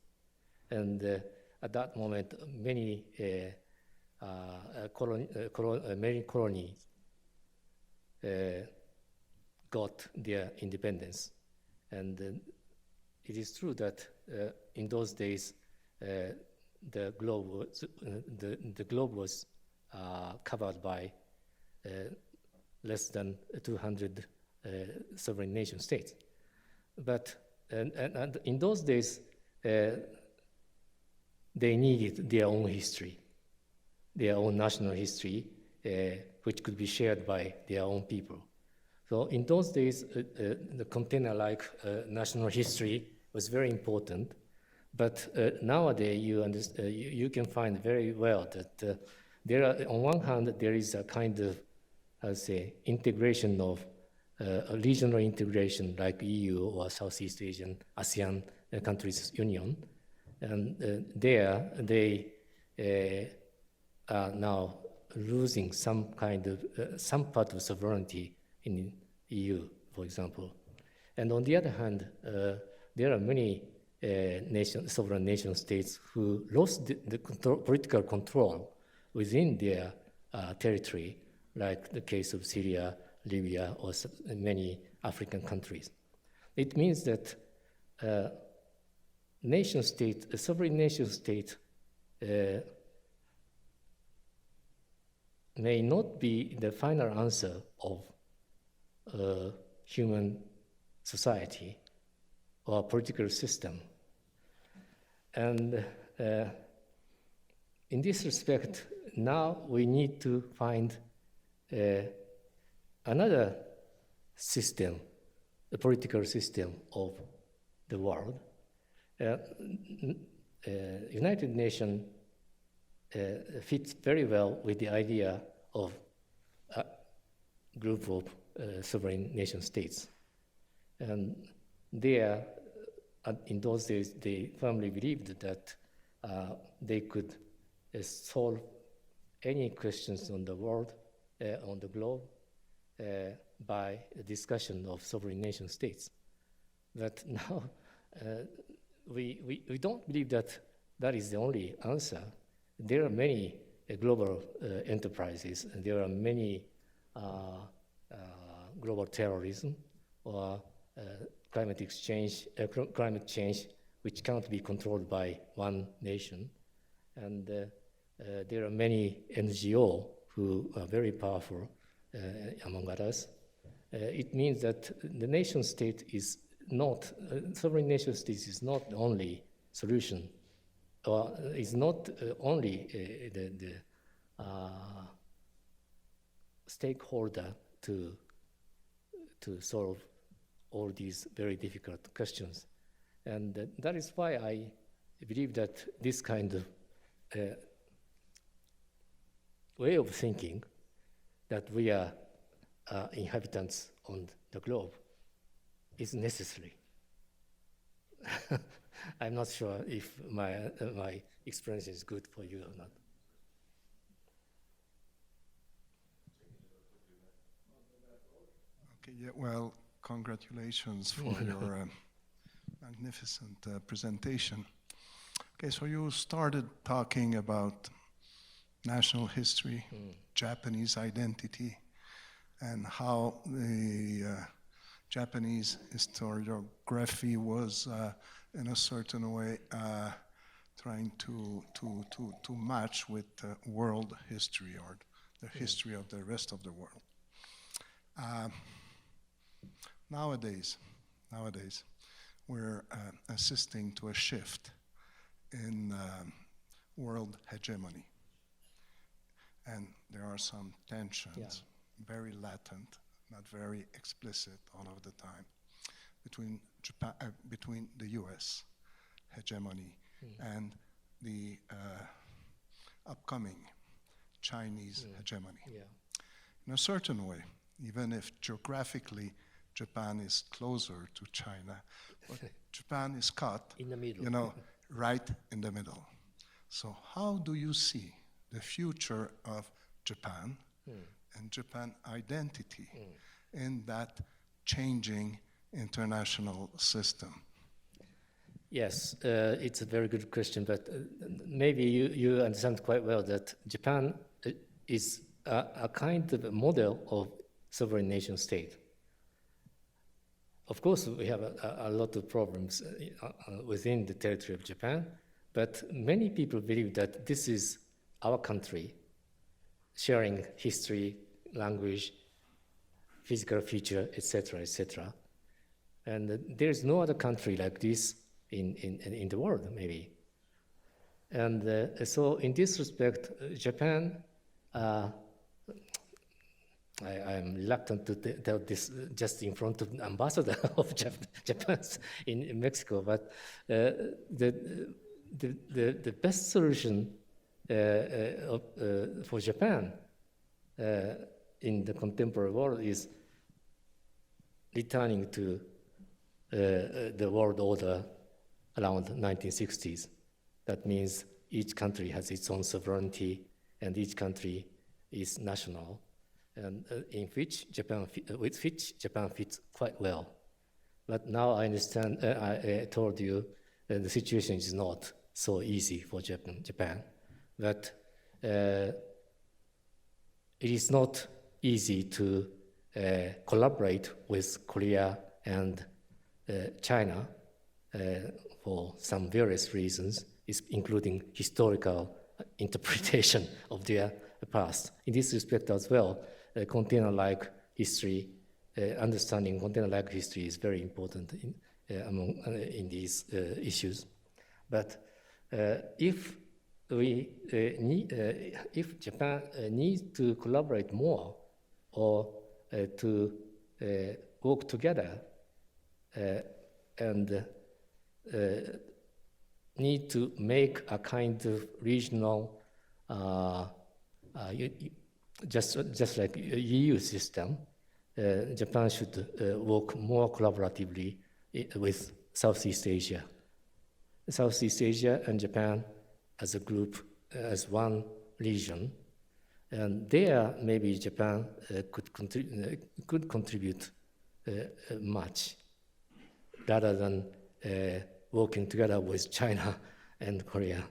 And at that moment, many many colonies got their independence. And it is true that in those days, the globe was covered by less than 200 sovereign nation states. But and in those days, they needed their own history, their own national history, which could be shared by their own people. So in those days, the container-like national history was very important. But nowadays, you can find very well that there are, on one hand, there is a kind of, integration of a regional integration like EU or Southeast Asian ASEAN countries union, and there they are now losing some kind of some part of sovereignty in EU, for example. And on the other hand, there are many sovereign nation states who lost the political control within their territory, like the case of Syria, Libya, or many African countries. It means that a sovereign nation state may not be the final answer of human society or political system. And in this respect, now we need to find another system, the political system of the world. United Nations fits very well with the idea of a group of sovereign nation states. And there, in those days, they firmly believed that they could solve any questions on the world, on the globe, by a discussion of sovereign nation states. But now, we don't believe that that is the only answer. There are many global enterprises, and there are many global terrorism or climate change, which cannot be controlled by one nation. And there are many NGO who are very powerful, among others. It means that the nation state is not, sovereign nation state is not the only solution, or is not only the stakeholder to solve all these very difficult questions. And that is why I believe that this kind of way of thinking, that we are inhabitants on the globe, is necessary. I'm not sure if my experience is good for you or not. Okay, yeah, well, congratulations for your magnificent presentation. Okay, so you started talking about national history, Japanese identity, and how the Japanese historiography was, in a certain way, trying to match with world history, or the history of the rest of the world. Nowadays, we're assisting to a shift in world hegemony. And there are some tensions, very latent, not very explicit all of the time, between Japan, between the U.S. hegemony and the upcoming Chinese hegemony. Yeah. In a certain way, even if geographically Japan is closer to China, but Japan is caught in the middle, right in the middle. So how do you see the future of Japan and Japan identity in that changing international system? Yes, it's a very good question, but maybe you understand quite well that Japan is a kind of a model of sovereign nation state. Of course, we have a lot of problems within the territory of Japan, but many people believe that this is our country, sharing history, language, physical feature, etc., etc. And there is no other country like this in the world, maybe. And so in this respect, Japan, I'm reluctant to tell this just in front of the ambassador of Japan in Mexico, but the best solution for Japan in the contemporary world is returning to the world order around 1960s. That means each country has its own sovereignty, and each country is national, and with which Japan fits quite well. But now I understand. I told you the situation is not so easy for Japan, but it is not easy to collaborate with Korea and China for some various reasons, including historical interpretation of their past. In this respect as well, container-like history, understanding container-like history is very important in these issues. But if Japan needs to collaborate more or to work together and need to make a kind of regional, just like EU system, Japan should work more collaboratively with Southeast Asia. Southeast Asia and Japan as a group, as one region, and there maybe Japan could contribute much, rather than working together with China and Korea.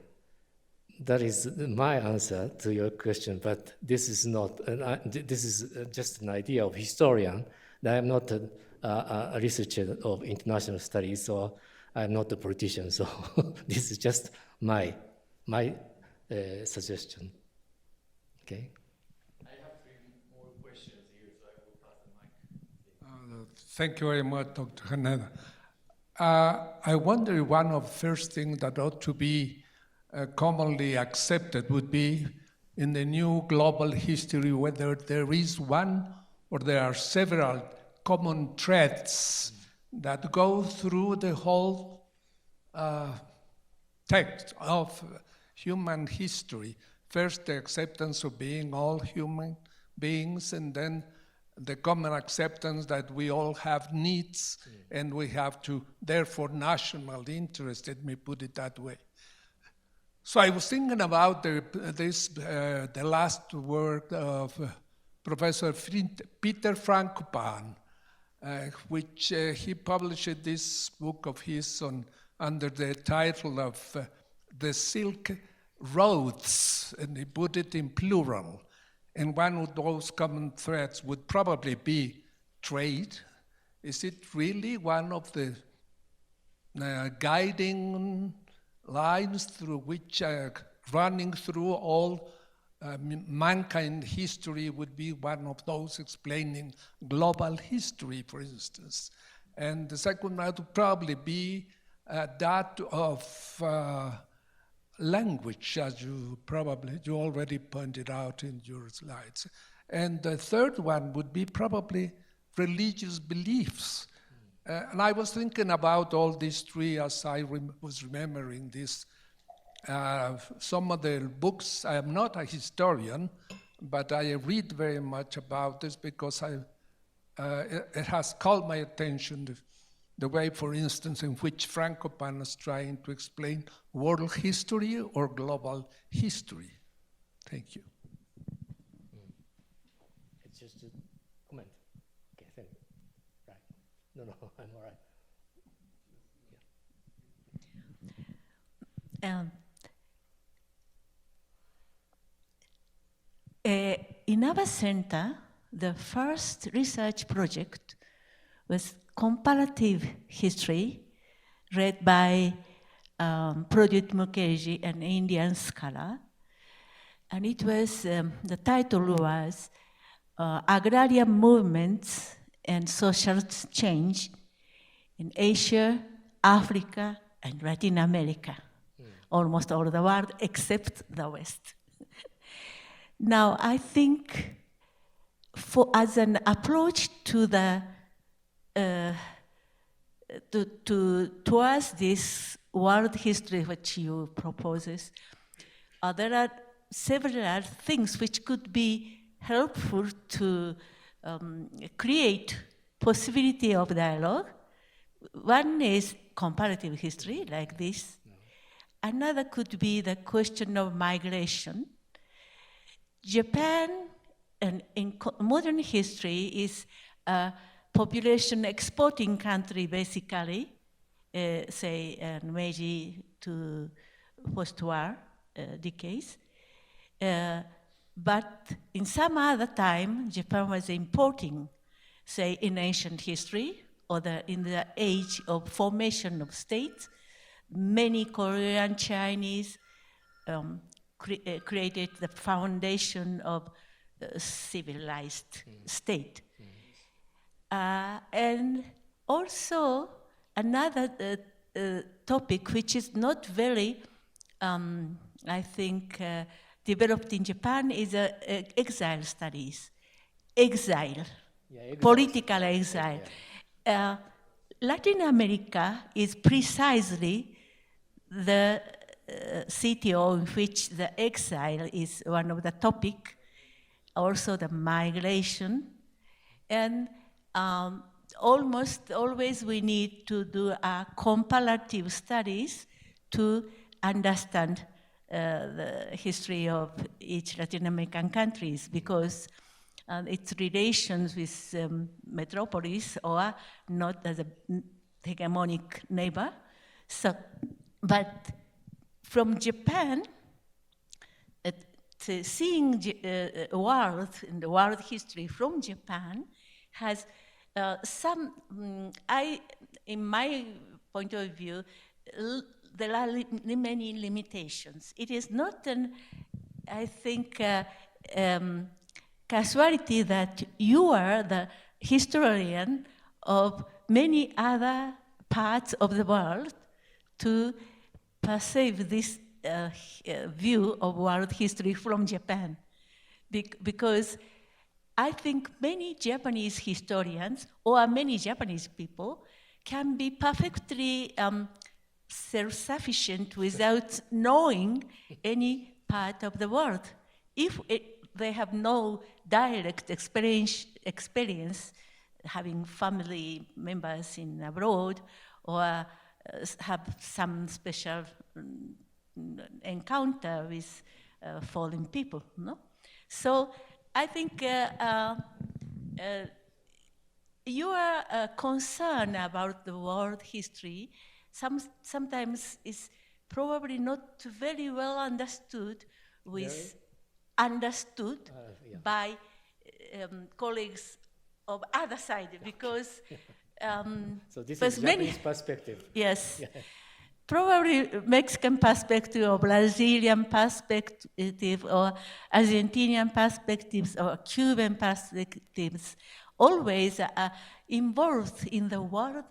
That is my answer to your question, but this is not. This is just an idea of historian. I am not a researcher of international studies, so I am not a politician. So this is just my suggestion. Okay. I have 3 more questions here, so I will pass the mic. Thank you very much, Dr. Haneda. I wonder if one of the first things that ought to be commonly accepted would be in the new global history whether there is one or there are several common threads that go through the whole text of human history. First, the acceptance of being all human beings, and then the common acceptance that we all have needs and we have to, therefore, national interest, let me put it that way. So I was thinking about the last work of Professor Peter Frankopan, which he published this book of his under the title of The Silk Roads, and he put it in plural. And one of those common threads would probably be trade. Is it really one of the guiding lines through which running through all mankind history would be one of those explaining global history, for instance? And the second one would probably be that of language, as you already pointed out in your slides. And the third one would be probably religious beliefs. And I was thinking about all these 3 as I was remembering this. Some of the books, I am not a historian, but I read very much about this because it has called my attention the way, for instance, in which Frankopan is trying to explain world history or global history. Thank you. No, I'm all right. In our center, the first research project was comparative history, led by Pradit Mukherjee, an Indian scholar. And it was, the title was Agrarian Movements and Social Change in Asia, Africa, and Latin America. Almost all the world except the West. Now, I think as an approach to the towards this world history which you proposes, there are several things which could be helpful to create possibility of dialogue. One is comparative history, like this. Another could be the question of migration. Japan, and in modern history, is a population exporting country, basically, say, Meiji to post-war decades. But in some other time, Japan was importing, say, in ancient history, or in the age of formation of states. Many Korean, Chinese created the foundation of civilized state. And also another topic which is not very, I think, developed in Japan is exile studies. Exile, political exile. Latin America is precisely the CTO in which the exile is one of the topic, also the migration. And almost always we need to do comparative studies to understand the history of each Latin American countries, because its relations with metropolis or not as a hegemonic neighbor. So, but from Japan, seeing world in the world history from Japan has some, in my point of view, there are many limitations. It is not an, I think, casualty that you are the historian of many other parts of the world to perceive this view of world history from Japan. Because I think many Japanese historians or many Japanese people can be perfectly self-sufficient without knowing any part of the world. If they have no direct experience having family members in abroad or have some special encounter with foreign people, no? So I think your concern about the world history sometimes is probably not very well understood by colleagues of other side, because so this is Japanese perspective. Yes. Yeah. Probably Mexican perspective or Brazilian perspective or Argentinian perspectives or Cuban perspectives always are involved in the world,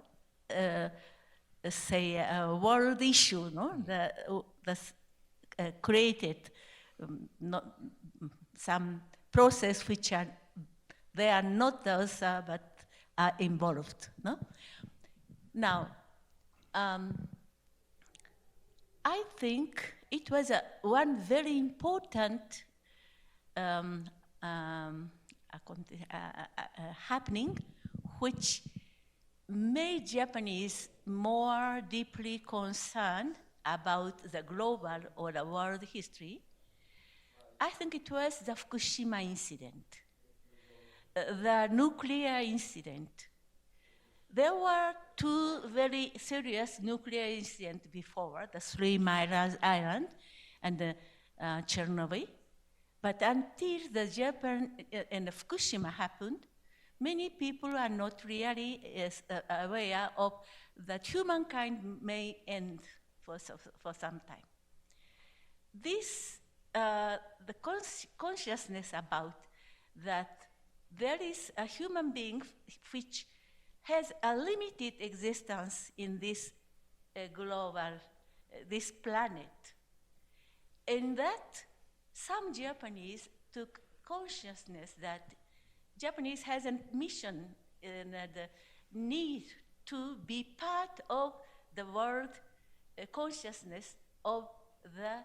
world issue, no? That's created some process which they are not those, but are involved, no? Now, I think it was one very important happening which made Japanese more deeply concerned about the global or the world history. I think it was the Fukushima incident, the nuclear incident. there were two very serious nuclear incidents before, the 3 Mile Island and Chernobyl. But until the Japan and Fukushima happened, many people are not really aware of that humankind may end for some time. This, the consciousness about that there is a human being which has a limited existence in this global, this planet. And that some Japanese took consciousness that Japanese has a mission and the need to be part of the world consciousness of the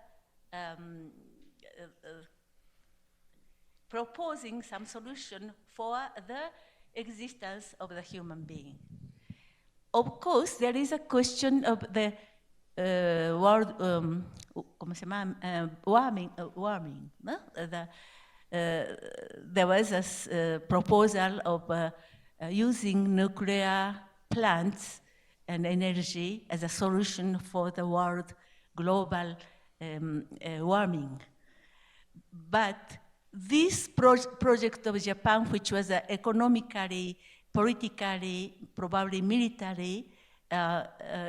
proposing some solution for the existence of the human being. Of course, there is a question of the world, ¿cómo se llama? Warming. No? There was a proposal of using nuclear plants and energy as a solution for the world global warming. But this project of Japan, which was economically, politically, probably militarily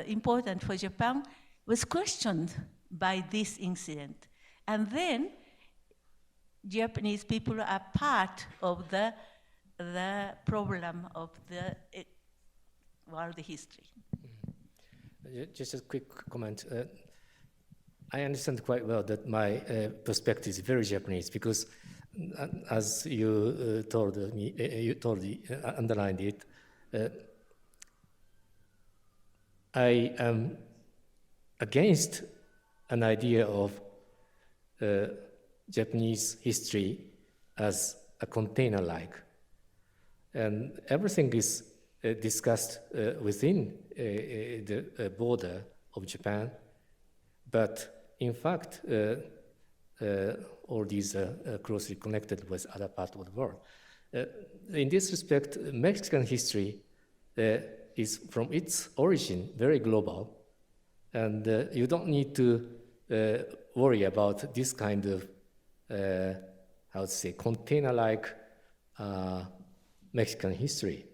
important for Japan, was questioned by this incident. And then Japanese people are part of the problem of the world history. Just a quick comment. I understand quite well that my perspective is very Japanese because, as you told me, underlined it. I am against an idea of Japanese history as a container-like, and everything is discussed within the border of Japan, but in fact, all these are closely connected with other parts of the world. In this respect, Mexican history is from its origin very global, and you don't need to worry about this kind of, how to say, container-like Mexican history,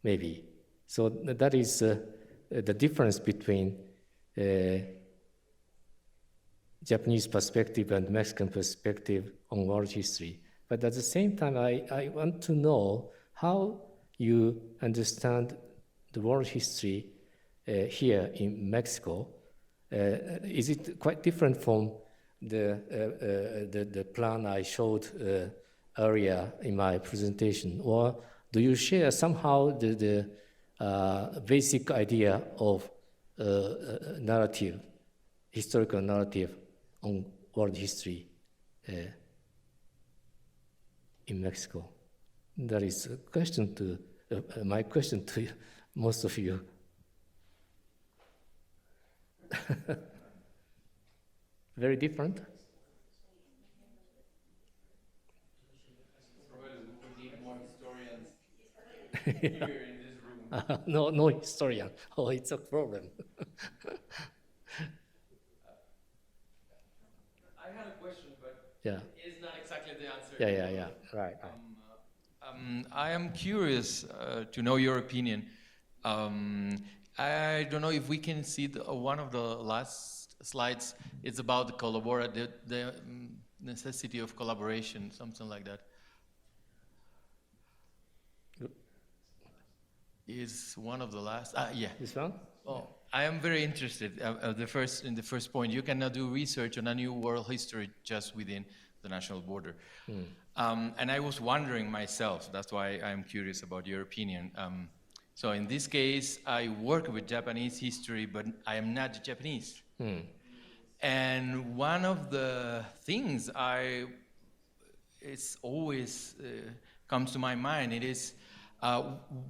maybe. So that is the difference between Japanese perspective and Mexican perspective on world history. But at the same time, I want to know how you understand the world history here in Mexico. Is it quite different from the plan I showed earlier in my presentation? Or do you share somehow the basic idea of narrative, historical narrative on world history in Mexico? That is a question to my question to most of you. Very different. Probably we need more historians here in this room. No historian. Oh, it's a problem. I had a question, but Yeah. it is not exactly the answer. Yeah. Right. I am curious to know your opinion. I don't know if we can see one of the last slides. It's about the necessity of collaboration, something like that. Is one of the last? Yeah. This one? Oh, I am very interested. In the first point, you cannot do research on a new world history just within the national border. And I was wondering myself. That's why I'm curious about your opinion. So in this case, I work with Japanese history, but I am not Japanese. And one of the things it's always comes to my mind, it is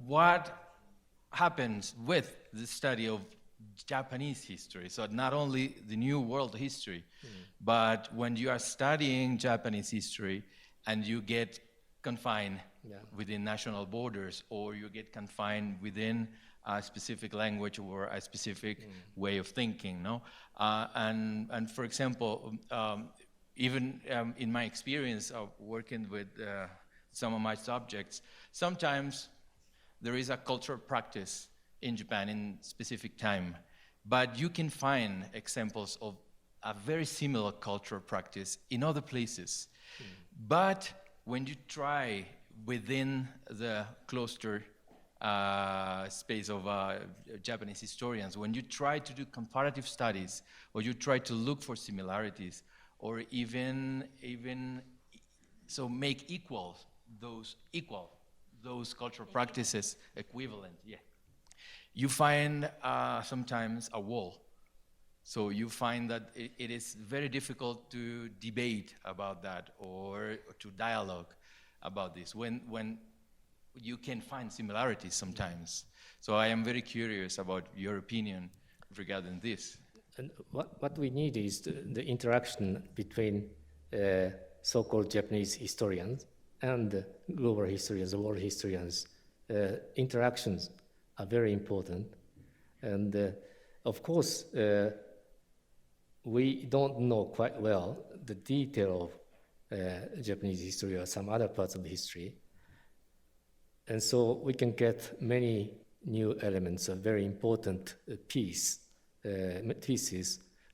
what happens with the study of Japanese history. So not only the new world history, but when you are studying Japanese history and you get confined within national borders, or you get confined within a specific language or a specific way of thinking, no? And for example, even in my experience of working with some of my subjects, sometimes there is a cultural practice in Japan in specific time, but you can find examples of a very similar cultural practice in other places. But when you try within the cluster space of Japanese historians, when you try to do comparative studies, or you try to look for similarities, or even so make those cultural practices equivalent, you find sometimes a wall. So you find that it is very difficult to debate about that or to dialogue about this when you can find similarities sometimes. So I am very curious about your opinion regarding this. And what we need is the interaction between so-called Japanese historians and global historians, world historians. Interactions are very important. And of course, we don't know quite well the detail of Japanese history or some other parts of the history. And so we can get many new elements, a very important pieces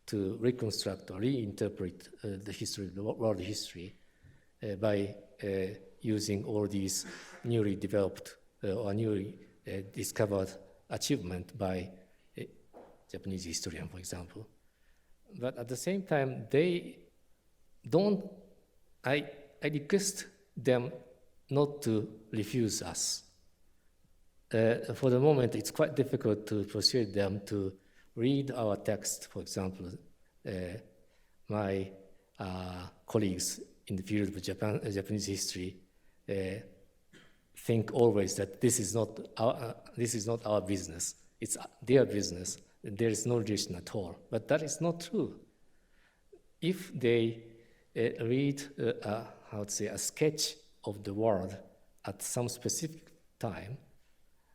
to reconstruct or reinterpret the history, the world history, by using all these newly developed or newly discovered achievement by a Japanese historian, for example. But at the same time, they don't, I request them not to refuse us. For the moment, it's quite difficult to persuade them to read our text. For example, my colleagues in the field of Japanese history think always that this is not our business. It's their business. There is no relation at all. But that is not true. If they read a sketch of the world at some specific time,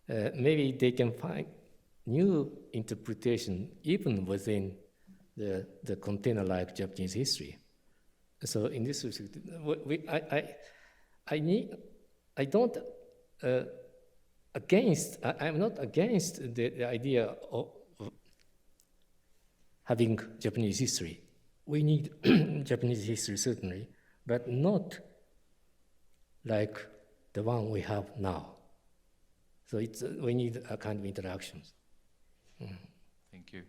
maybe they can find new interpretation even within the container-like Japanese history. So in this respect, I'm not against the idea of having Japanese history. We need Japanese history, certainly, but not like the one we have now. So we need a kind of interactions. Thank you.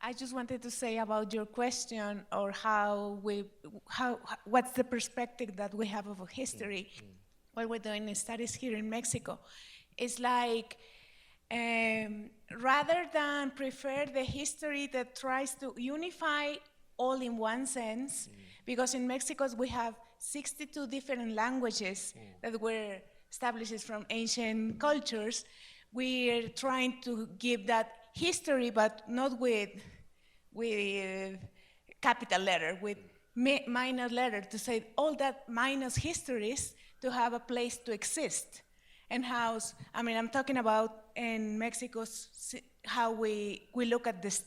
I just wanted to say about your question, or what's the perspective that we have of history while we're doing studies here in Mexico. It's like, rather than prefer the history that tries to unify all in one sense, because in Mexico we have 62 different languages that were established from ancient cultures. We're trying to give that history, but not with capital letter, with minor letter, to say all that minus histories to have a place to exist. And I'm talking about in Mexico how we look at this,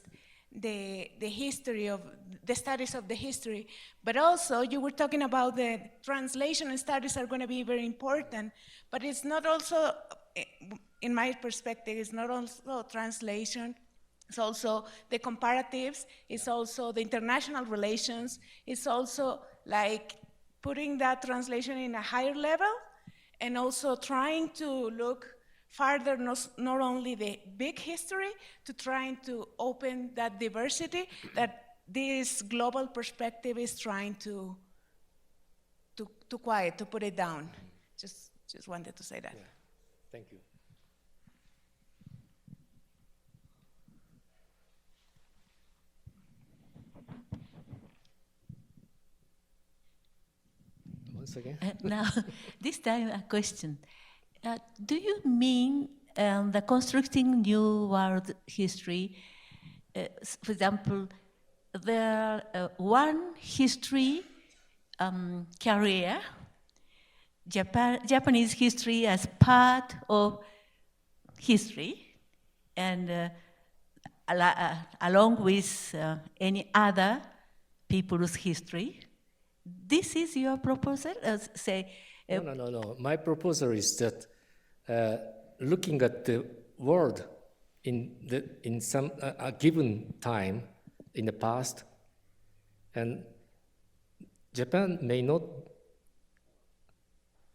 the history of the studies of the history, but also you were talking about the translation studies are going to be very important, but it's not also, in my perspective, it's not also translation. It's also the comparatives, it's also the international relations, it's also like putting that translation in a higher level, and also trying to look farther, not only the big history, to trying to open that diversity that this global perspective is trying to quiet, to put it down. Just wanted to say that. Yeah. Thank you. Once again? Now, this time a question. Do you mean the constructing new world history, for example, there one history career, Japanese history as part of history, and along with any other people's history. This is your proposal? No. My proposal is that looking at the world in some a given time in the past, and Japan may not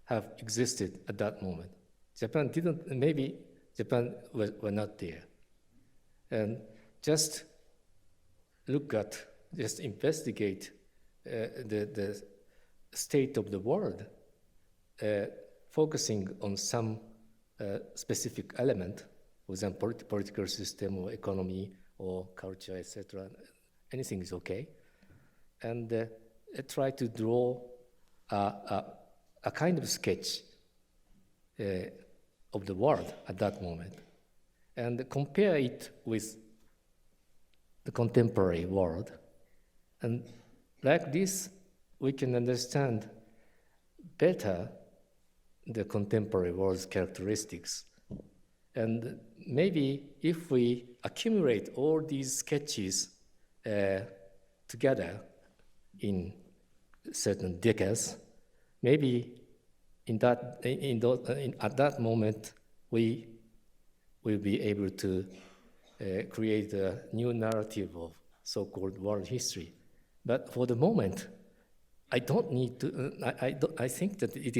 have existed at that moment. Maybe Japan were not there. And just investigate the state of the world, focusing on some specific element, for example, political system or economy or culture, etc. Anything is okay. And try to draw a kind of sketch of the world at that moment, and compare it with the contemporary world. And like this, we can understand better the contemporary world's characteristics. And maybe if we accumulate all these sketches together in certain decades, maybe at that moment we will be able to create a new narrative of so-called world history. But for the moment, I don't need to. I think that it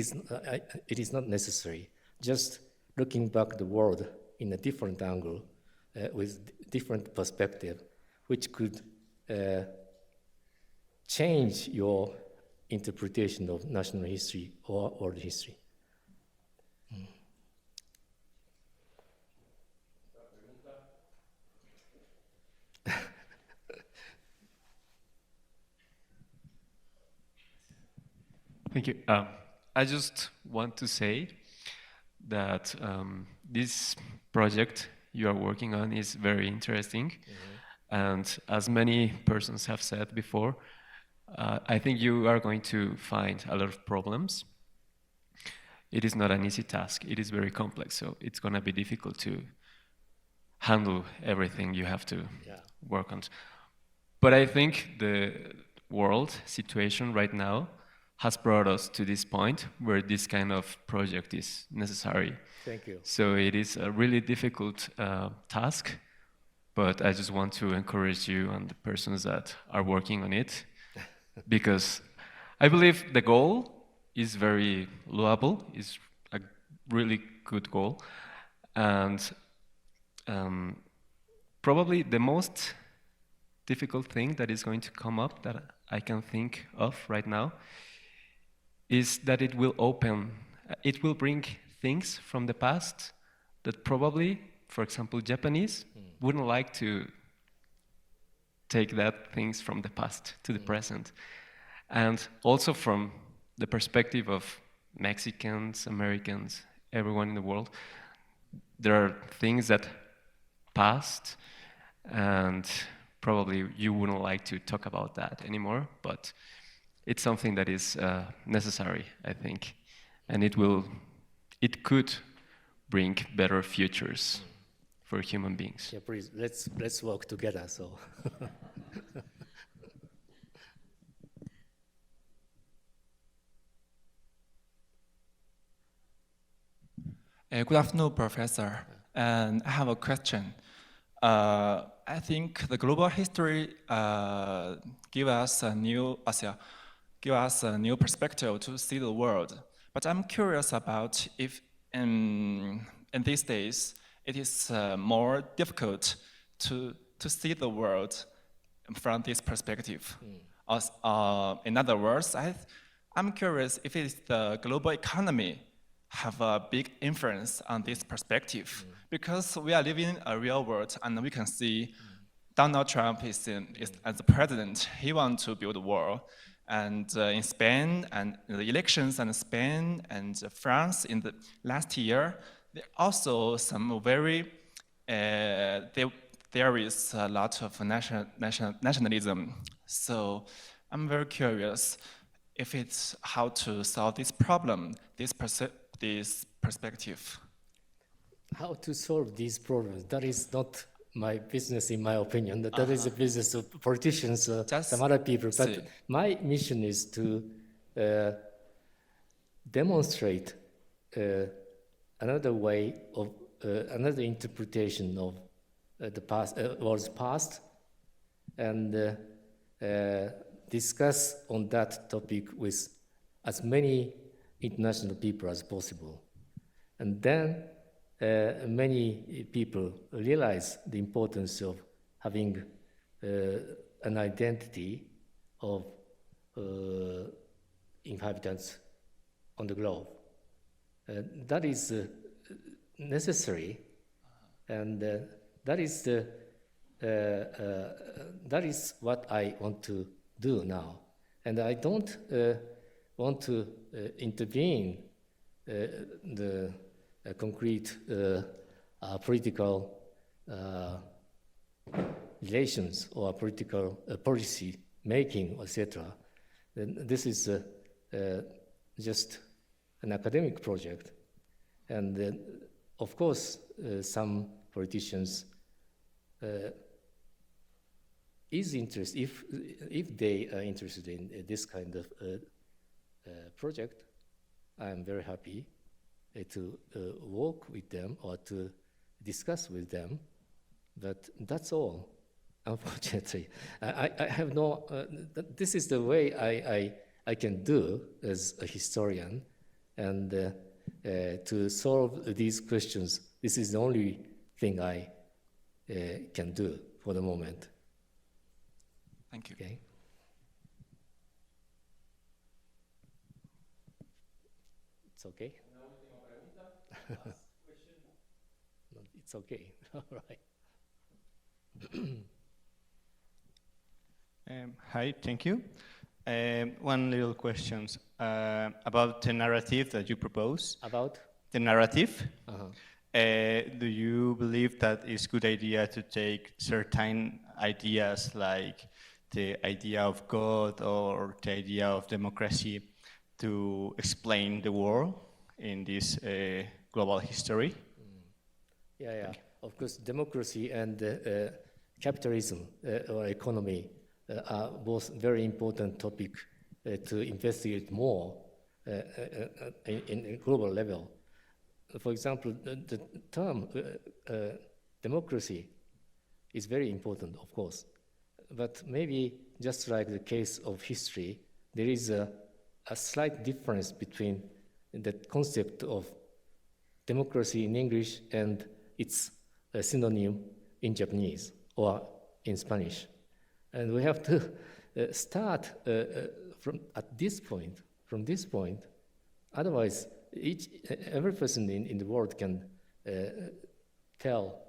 is not necessary. Just looking back the world in a different angle, with different perspective, which could change your interpretation of national history or world history. Thank you. I just want to say that this project you are working on is very interesting. And as many persons have said before, I think you are going to find a lot of problems. It is not an easy task. It is very complex, so it's going to be difficult to handle everything you have to work on. But I think the world situation right now has brought us to this point where this kind of project is necessary. Thank you. So it is a really difficult task, but I just want to encourage you and the persons that are working on it, because I believe the goal is very loable, is a really good goal, and probably the most difficult thing that is going to come up that I can think of right now is that it will bring things from the past that probably, for example, Japanese wouldn't like to take that things from the past to the present. And also from the perspective of Mexicans, Americans, everyone in the world, there are things that passed, and probably you wouldn't like to talk about that anymore, but it's something that is necessary, I think, and it could bring better futures for human beings. Yeah, please, let's work together. So. Good afternoon, Professor. And I have a question. I think the global history give us a new perspective to see the world. But I'm curious about if in these days it is more difficult to see the world from this perspective. In other words, I'm curious if it's the global economy have a big influence on this perspective, because we are living in a real world, and we can see Donald Trump is as the president. He wants to build a wall, and in Spain and the elections in Spain and France in the last year, there also some very there is a lot of nationalism. So I'm very curious. if it's how to solve this problem, this perspective. How to solve these problems? That is not my business, in my opinion. That is the business of politicians, some other people. But my mission is to demonstrate another way of another interpretation of the past, world's past, and discuss on that topic with as many international people as possible. And then many people realize the importance of having an identity of inhabitants on the globe. That is necessary, and that is what I want to do now. And I don't want to intervene the concrete political relations or political policy making, etc. This is just an academic project. And of course, some politicians is interested, if they are interested in this kind of project, I am very happy to work with them or to discuss with them, but that's all, unfortunately. I have no, this is the way I can do as a historian, and to solve these questions, this is the only thing I can do for the moment. Thank you. Okay. It's okay? No, it's okay. All right. Hi, thank you. One little question about the narrative that you propose. About? The narrative. Uh-huh. Do you believe that it's a good idea to take certain ideas like the idea of God or the idea of democracy to explain the world in this global history? Yeah. Of course, democracy and capitalism or economy are both very important topics to investigate more in a global level. For example, the term democracy is very important, of course. But maybe just like the case of history, there is a slight difference between the concept of democracy in English and its synonym in Japanese or in Spanish. And we have to start from this point. Otherwise, every person in the world can tell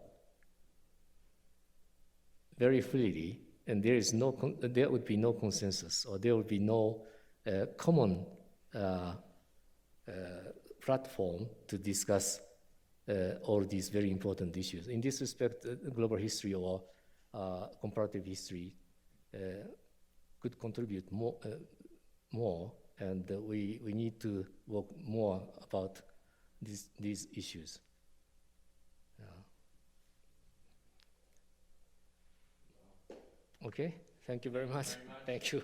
very freely, and there would be no consensus, or there would be no common platform to discuss all these very important issues. In this respect, global history or comparative history could contribute more, and we need to work more about these issues. Okay, thank you very much. Thank you.